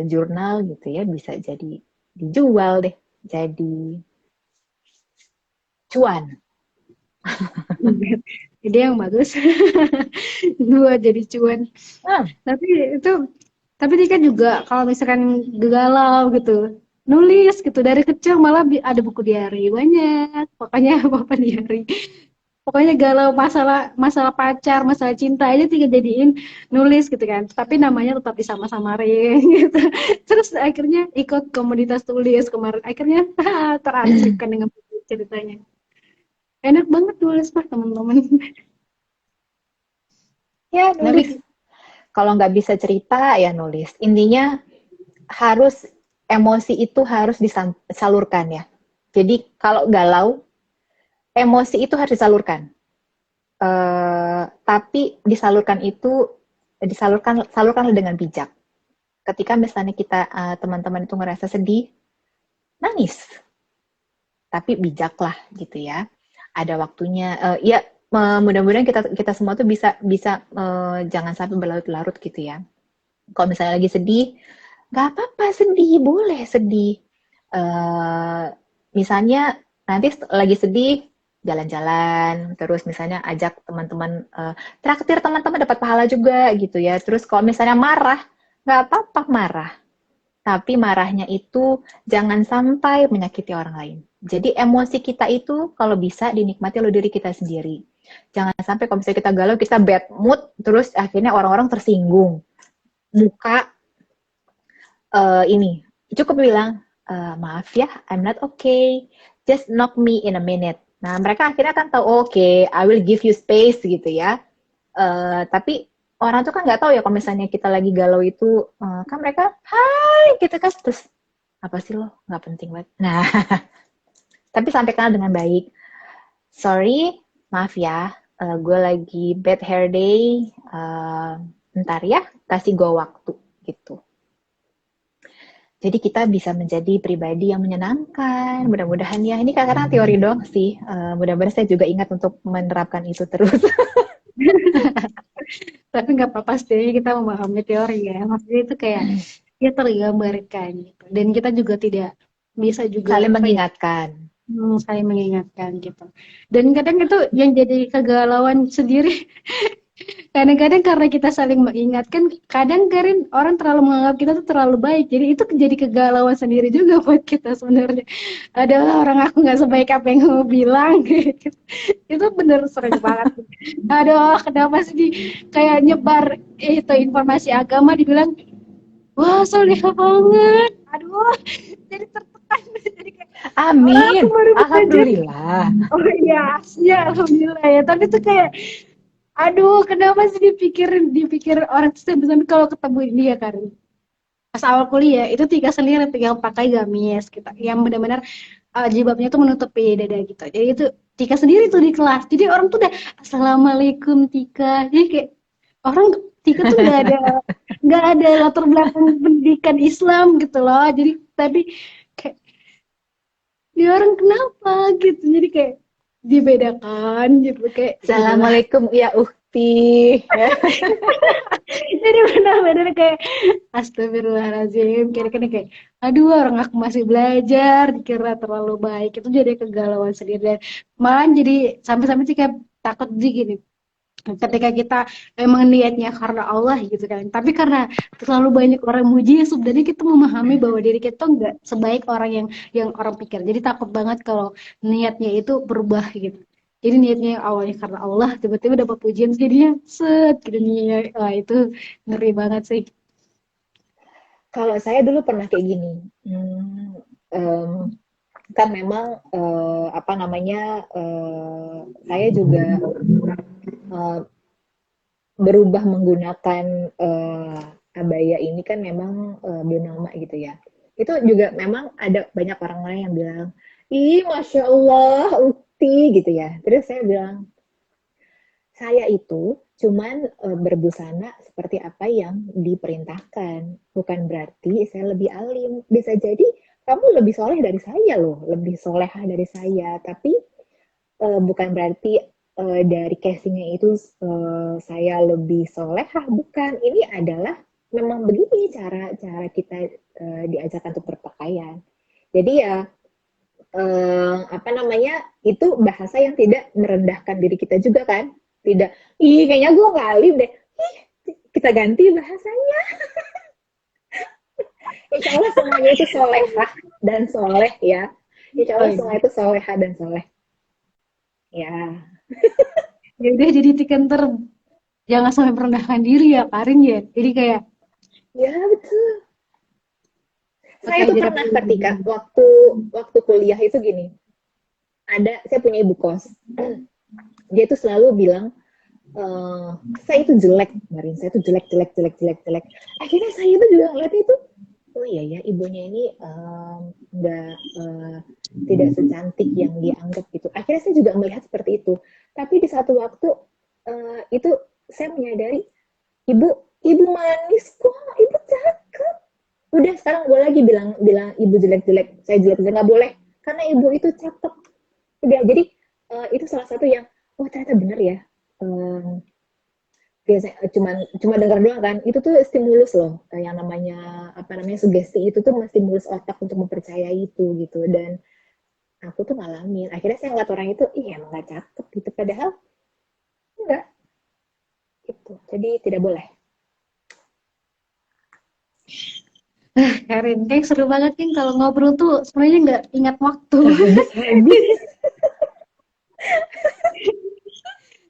jurnal gitu ya, bisa jadi dijual deh, jadi cuan. Ide yang bagus. Dua jadi cuan. Hmm. Tapi ini kan juga kalau misalkan galau gitu, nulis gitu dari kecil malah ada buku diary banyak. Pokoknya apa diary. Pokoknya galau masalah masalah pacar, masalah cinta aja tinggal jadiin nulis gitu kan. Tapi namanya tetap disama-samarin gitu. Terus akhirnya ikut komunitas tulis kemarin. Akhirnya terarsipkan dengan ceritanya. Enak banget nulis mah teman-teman. Ya, Nulis. nulis. Kalau nggak bisa cerita, ya nulis. Intinya harus, emosi itu harus disalurkan ya. Jadi kalau galau, emosi itu harus disalurkan. Tapi salurkanlah dengan bijak. Ketika misalnya kita teman-teman itu ngerasa sedih, nangis. Tapi bijaklah gitu ya. Ada waktunya. Ya mudah-mudahan kita semua tuh bisa jangan sampai berlarut-larut gitu ya. Kalau misalnya lagi sedih, nggak apa-apa sedih, boleh sedih. Misalnya nanti lagi sedih, jalan-jalan, terus misalnya ajak teman-teman, traktir teman-teman dapat pahala juga gitu ya. Terus kalau misalnya marah, nggak apa-apa marah. Tapi marahnya itu jangan sampai menyakiti orang lain. Jadi emosi kita itu kalau bisa dinikmati oleh diri kita sendiri. Jangan sampai kalau misalnya kita galau, kita bad mood, terus akhirnya orang-orang tersinggung. Muka ini cukup bilang maaf ya, I'm not okay, just knock me in a minute. Nah mereka akhirnya kan tahu, oke, I will give you space gitu ya. Tapi orang tuh kan nggak tahu ya kalau misalnya kita lagi galau itu, kan mereka hai gitu kan, terus apa sih lo, nggak penting banget. Nah tapi sampaikan dengan baik, sorry, maaf ya, gue lagi bad hair day, ntar ya, kasih gue waktu gitu. Jadi kita bisa menjadi pribadi yang menyenangkan. Mudah-mudahan ya, ini karena teori dong sih. Mudah-mudahan saya juga ingat untuk menerapkan itu terus. Tapi nggak apa-apa sih kita memahami teori ya. Maksudnya itu kayak ya tergambarkan gitu. Dan kita juga tidak bisa juga Saling apa ya, mengingatkan. saling mengingatkan gitu. Dan kadang itu yang jadi kegalauan sendiri. Kadang-kadang karena kita saling mengingatkan, kadang Karin orang terlalu menganggap kita tuh terlalu baik. Jadi itu jadi kegalauan sendiri juga buat kita sebenarnya. Adalah orang aku nggak sebaik apa yang kamu bilang. Gitu. Itu bener sering banget. Aduh, kenapa sih kayak nyebar itu informasi agama dibilang, wah soleh banget. Aduh, jadi tertekan. Jadi kayak, oh, aku Amin. baru belajar. Alhamdulillah. Oh iya, ya alhamdulillah ya. Tapi itu kayak, aduh, kenapa sih dipikir orang tuh sampai kalau ketemu dia kan? pas awal kuliah itu Tika sendiri yang pakai gamis gitu, yang benar-benar jilbabnya tuh menutupi dada gitu. Jadi itu Tika sendiri tuh di kelas. Jadi orang tuh udah Assalamualaikum Tika. Jadi kayak orang Tika tuh nggak ada latar belakang pendidikan Islam gitu loh. Jadi tapi kayak dia orang kenapa gitu. Jadi kayak dibedakan gitu kayak ya udahlah. Assalamualaikum ya ukti. Jadi benar-benar kayak astagfirullahaladzim kira-kira kayak aduh orang aku masih belajar dikira terlalu baik itu jadi kegalauan sendiri dan malah jadi sampai-sampai sih kayak takut sih gini ketika kita emang niatnya karena Allah gitu kan tapi karena terlalu banyak orang muji sebenarnya kita memahami bahwa diri kita nggak sebaik orang yang orang pikir jadi takut banget kalau niatnya itu berubah gitu jadi niatnya yang awalnya karena Allah tiba-tiba dapat pujian jadinya set gitu nih wah itu ngeri banget sih. Kalau saya dulu pernah kayak gini, em, kan memang apa namanya, saya juga eh, berubah menggunakan abaya ini kan memang belum lama gitu ya. Itu juga memang ada banyak orang-orang yang bilang, ih masya Allah, ukti gitu ya. Terus saya bilang, saya itu cuman berbusana seperti apa yang diperintahkan. Bukan berarti saya lebih alim. Bisa jadi kamu lebih soleh dari saya loh, lebih solehah dari saya. Tapi bukan berarti dari casingnya itu saya lebih solehah. Bukan. Ini adalah memang begini cara cara kita diajarkan untuk berpakaian. Jadi ya apa namanya itu bahasa yang tidak merendahkan diri kita juga kan tidak ih kayaknya gue nggak alim deh ih kita ganti bahasanya insya Allah semuanya itu solehah dan soleh ya insya Oh Allah iya. semua itu solehah dan soleh ya Ya udah jadi tiker jangan sampai merendahkan diri ya Karin ya. Jadi kayak ya betul saya pakai tuh ajaran pernah ketika pribadi. waktu waktu kuliah itu gini ada saya punya ibu kos dia tuh selalu bilang eh, saya itu jelek kemarin saya itu jelek jelek jelek jelek jelek akhirnya saya itu juga ngeliat itu oh iya ya ibunya ini nggak tidak secantik yang dianggap gitu akhirnya saya juga melihat seperti itu tapi di satu waktu itu saya menyadari ibu ibu manis kok ibu cakep udah sekarang gue lagi bilang bilang ibu jelek jelek saya jelek jelek nggak boleh karena ibu itu cakep udah jadi itu salah satu yang oh ternyata benar ya um, biasanya cuma dengar doang kan itu tuh stimulus loh yang namanya apa namanya sugesti itu tuh stimulus otak untuk mempercayai itu gitu dan aku tuh ngalamin akhirnya saya ngeliat orang itu iya emang gak cakep gitu padahal enggak gitu jadi tidak boleh Karin, kayak seru banget kan kalau ngobrol tuh sebenarnya nggak ingat waktu. nggak habis-habis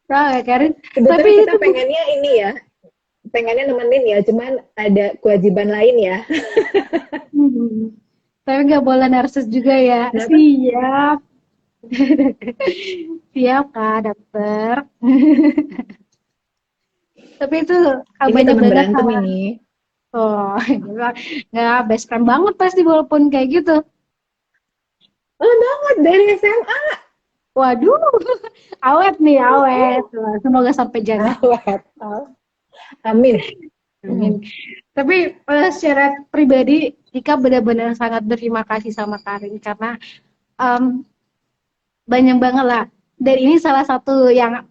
Tahu ya Karin? Tapi sebetulnya kita itu pengennya ini ya pengennya nemenin ya cuman ada kewajiban lain ya hmm, tapi nggak boleh narsis juga ya. kenapa Siap, siap Kak dokter. Tapi itu ini banyak teman banget berantem hal. ini Oh, gila. Nggak best friend banget pasti walaupun kayak gitu. oh banget dari SMA Waduh, awet nih, awet. Semoga sampai jangan. awet amin Amin. Tapi secara pribadi, Tika benar-benar sangat berterima kasih sama Karin karena em, banyak banget lah. Dan ini salah satu yang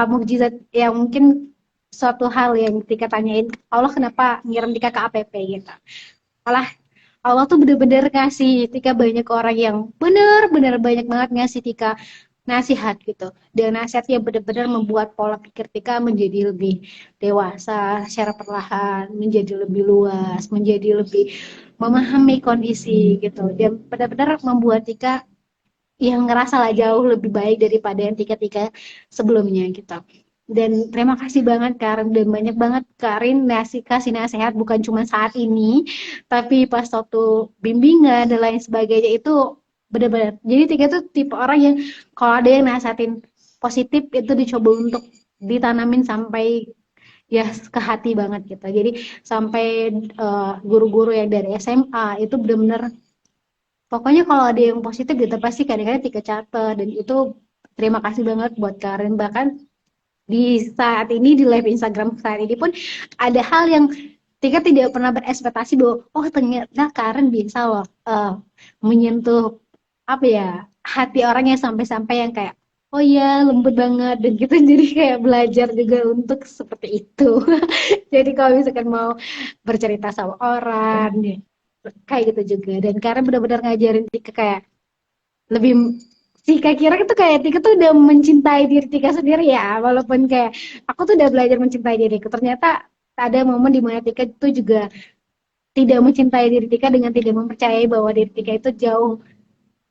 mukjizat yang mungkin suatu hal yang Tika tanyain, Allah kenapa ngirim Tika ke APP gitu. Malah Allah tuh bener-bener ngasih Tika banyak orang yang bener-bener banyak banget ngasih Tika nasihat gitu. Dan nasihatnya bener-bener membuat pola pikir Tika menjadi lebih dewasa secara perlahan, menjadi lebih luas, menjadi lebih memahami kondisi gitu. Dan benar-benar membuat Tika yang ngerasa lah jauh lebih baik daripada yang Tika-Tika sebelumnya gitu. Dan terima kasih banget Karin dan banyak banget Karin kasih nasihat bukan cuma saat ini tapi pas waktu bimbingan dan lain sebagainya itu benar-benar. Jadi Tika tuh tipe orang yang kalau ada yang nasihatin positif itu dicoba untuk ditanamin sampai ya ke hati banget gitu. Jadi sampai guru-guru yang dari SMA itu benar-benar pokoknya kalau ada yang positif gitu pasti kadang-kadang Tika catat, dan itu terima kasih banget buat Karen. Bahkan di saat ini di live Instagram saat ini pun ada hal yang Tika tidak pernah berekspektasi bahwa oh ternyata Karen bisa loh menyentuh apa ya hati orang yang sampai-sampai yang kayak oh ya lembut banget dan gitu jadi kayak belajar juga untuk seperti itu. Jadi kalau misalkan mau bercerita sama orang ya, kayak gitu juga, dan Karen benar-benar ngajarin Tika kayak lebih si Kak Kira itu kayak Tika tuh udah mencintai diri Tika sendiri ya, walaupun kayak aku tuh udah belajar mencintai diriku, ternyata ada momen di mana Tika itu juga tidak mencintai diri Tika dengan tidak mempercayai bahwa diri Tika itu jauh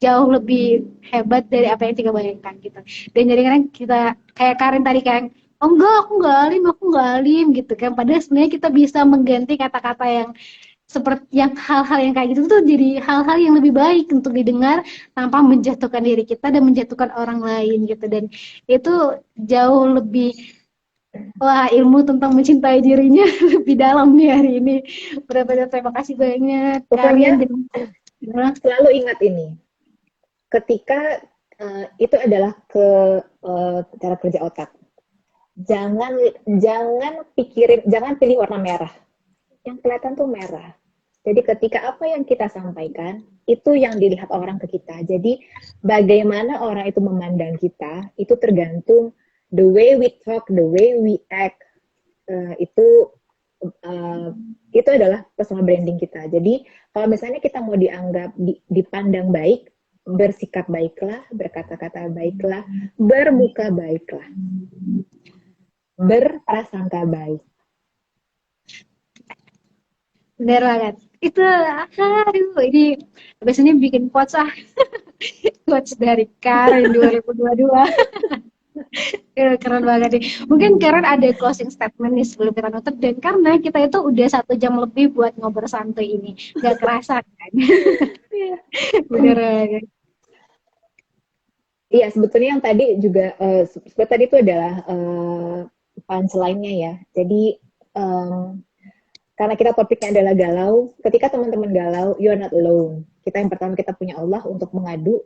jauh lebih hebat dari apa yang Tika bayangkan gitu. Dan jadi kadang kita kayak Karin tadi kan, oh enggak aku enggak alim gitu kan, padahal sebenarnya kita bisa mengganti kata-kata yang seperti yang hal-hal yang kayak gitu tuh jadi hal-hal yang lebih baik untuk didengar tanpa menjatuhkan diri kita dan menjatuhkan orang lain gitu, dan itu jauh lebih wah ilmu tentang mencintai dirinya lebih dalam nih hari ini. Benar-benar terima kasih banyak kalian Pokoknya dan selalu ingat ini, ketika itu adalah cara kerja otak. Jangan jangan pikirin, jangan pilih warna merah. Yang kelihatan tuh merah. Jadi ketika apa yang kita sampaikan itu yang dilihat orang ke kita. Jadi bagaimana orang itu memandang kita itu tergantung the way we talk, the way we act. Uh, itu uh, itu adalah personal branding kita. Jadi kalau misalnya kita mau dianggap dipandang baik, bersikap baiklah, berkata-kata baiklah, bermuka baiklah, berprasangka baik. benar banget itu. Aduh ini biasanya bikin quotes quotes dari Karen 2022. Keren banget nih. Mungkin Karen ada closing statement nih sebelum kita nutup, dan karena kita itu udah 1 jam lebih buat ngobrol santai ini, nggak kerasa kan? Bener banget. Iya, sebetulnya yang tadi juga, seperti tadi itu adalah punchline-nya ya. Jadi, um, karena kita topiknya adalah galau, ketika teman-teman galau, you're not alone. Kita yang pertama kita punya Allah untuk mengadu,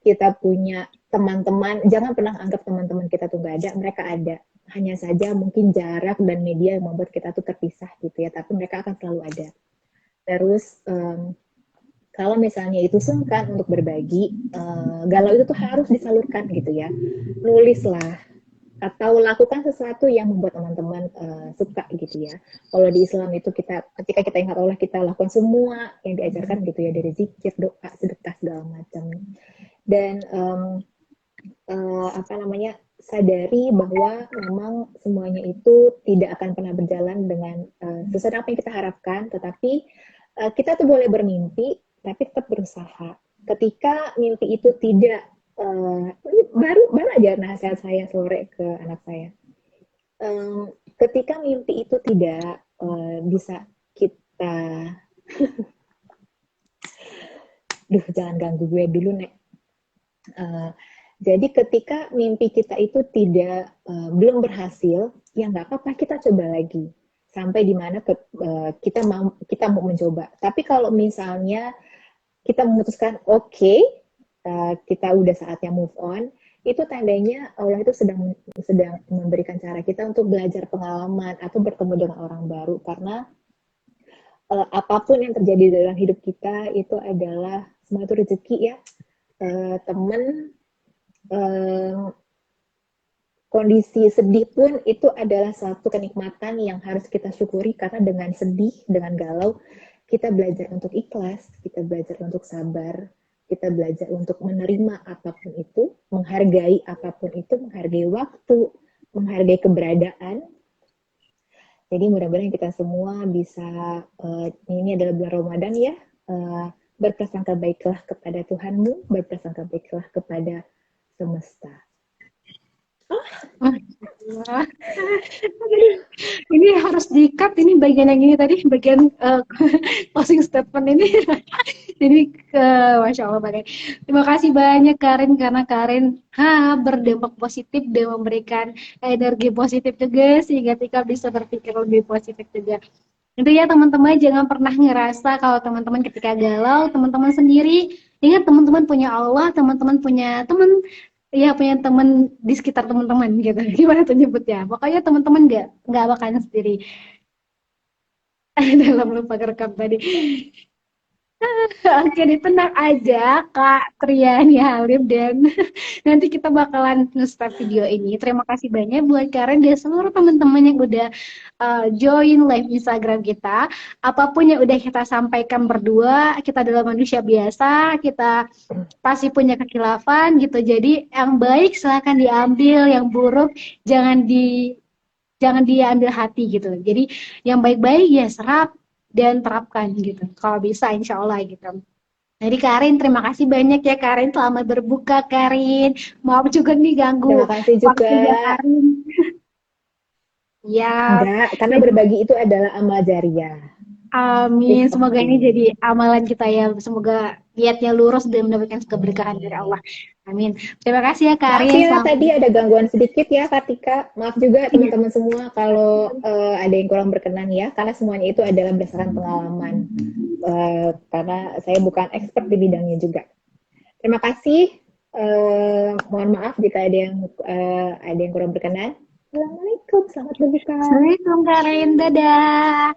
kita punya teman-teman, jangan pernah anggap teman-teman kita tuh gak ada, mereka ada. Hanya saja mungkin jarak dan media yang membuat kita tuh terpisah gitu ya, tapi mereka akan selalu ada. Terus, kalau misalnya itu sungkan untuk berbagi, galau itu tuh harus disalurkan gitu ya. Nulislah atau lakukan sesuatu yang membuat teman-teman suka gitu ya. Kalau di Islam itu kita ketika kita ingat Allah kita lakukan semua yang diajarkan gitu ya, dari zikir, doa, sedekah segala macam. Dan apa namanya, sadari bahwa memang semuanya itu tidak akan pernah berjalan dengan sesuai apa yang kita harapkan, tetapi kita tuh boleh bermimpi tapi tetap berusaha. Ketika mimpi itu tidak ini baru aja nasihat saya sore ke anak saya. Ketika mimpi itu tidak bisa kita, jangan ganggu gue dulu nek. Jadi ketika mimpi kita itu tidak belum berhasil, ya nggak apa-apa, kita coba lagi sampai di mana kita mau mencoba. Tapi kalau misalnya kita memutuskan oke, kita udah saatnya move on, itu tandanya Allah itu sedang memberikan cara kita untuk belajar pengalaman atau bertemu dengan orang baru, karena apapun yang terjadi dalam hidup kita itu adalah semua itu rezeki ya. Teman, kondisi sedih pun itu adalah satu kenikmatan yang harus kita syukuri, karena dengan sedih, dengan galau, kita belajar untuk ikhlas, kita belajar untuk sabar, kita belajar untuk menerima apapun itu, menghargai apapun itu, menghargai waktu, menghargai keberadaan. Jadi mudah-mudahan kita semua bisa, ini adalah bulan Ramadan ya, berprasangka baiklah kepada Tuhanmu, berprasangka baiklah kepada semesta. Wah, ini harus di-cut ini bagian yang ini tadi, bagian closing statement ini. Jadi Masya Allah banget. Terima kasih banyak Karin karena Karin berdampak positif dan memberikan energi positif juga sehingga Tika bisa berpikir lebih positif juga. Itu ya teman-teman jangan pernah ngerasa kalau teman-teman ketika galau, teman-teman sendiri. Ingat teman-teman punya Allah, teman-teman punya teman, ya punya teman di sekitar teman-teman gitu. Gimana tuh nyebutnya? Pokoknya teman-teman nggak bakalan sendiri dalam lupa rekam tadi. Oke, tenang aja Kak Triani Halim dan nanti kita bakalan nge-start video ini. Terima kasih banyak buat Karen dan seluruh teman-teman yang udah join live Instagram kita. Apapun yang udah kita sampaikan berdua, kita adalah manusia biasa, kita pasti punya kekhilafan gitu. Jadi yang baik silahkan diambil, yang buruk jangan diambil hati gitu. Jadi yang baik-baik ya serap dan terapkan gitu. Kalau bisa insya Allah gitu. Jadi Karin, terima kasih banyak ya Karin. Selamat berbuka Karin. Maaf juga nih Terima ganggu kasih juga. waktunya Karin. Ya, Enggak, karena dan berbagi itu adalah amal jariah. amin. It's Semoga ini okay. jadi amalan kita ya. Semoga niatnya lurus dan mendapatkan keberkahan dari Allah. Amin. Amin. Terima kasih ya Maaf Karin. ya, Selamat. tadi ada gangguan sedikit ya, Kartika. Maaf juga Iya. teman-teman semua kalau ada yang kurang berkenan ya, karena semuanya itu adalah berdasarkan pengalaman. Karena saya bukan expert di bidangnya juga. Terima kasih. Mohon maaf jika ada yang kurang berkenan. Assalamualaikum, selamat berbuka. Assalamualaikum Karin. Dadah.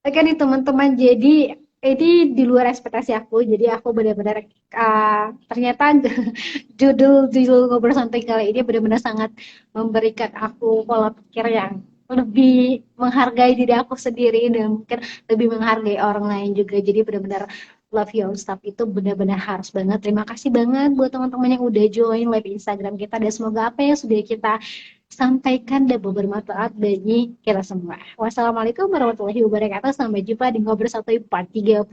Oke nih teman-teman, jadi ini di luar ekspektasi aku. Jadi aku benar-benar ternyata judul ngobrol santai kali ini benar-benar sangat memberikan aku pola pikir yang lebih menghargai diri aku sendiri dan mungkin lebih menghargai orang lain juga. Jadi benar-benar love yourself itu benar-benar harus banget. Terima kasih banget buat teman-teman yang udah join live Instagram kita dan semoga apa yang sudah kita sampaikan dan bermanfaat bagi kita semua. Wassalamualaikum warahmatullahi wabarakatuh. Sampai jumpa di Ngobrol Satu Part 30.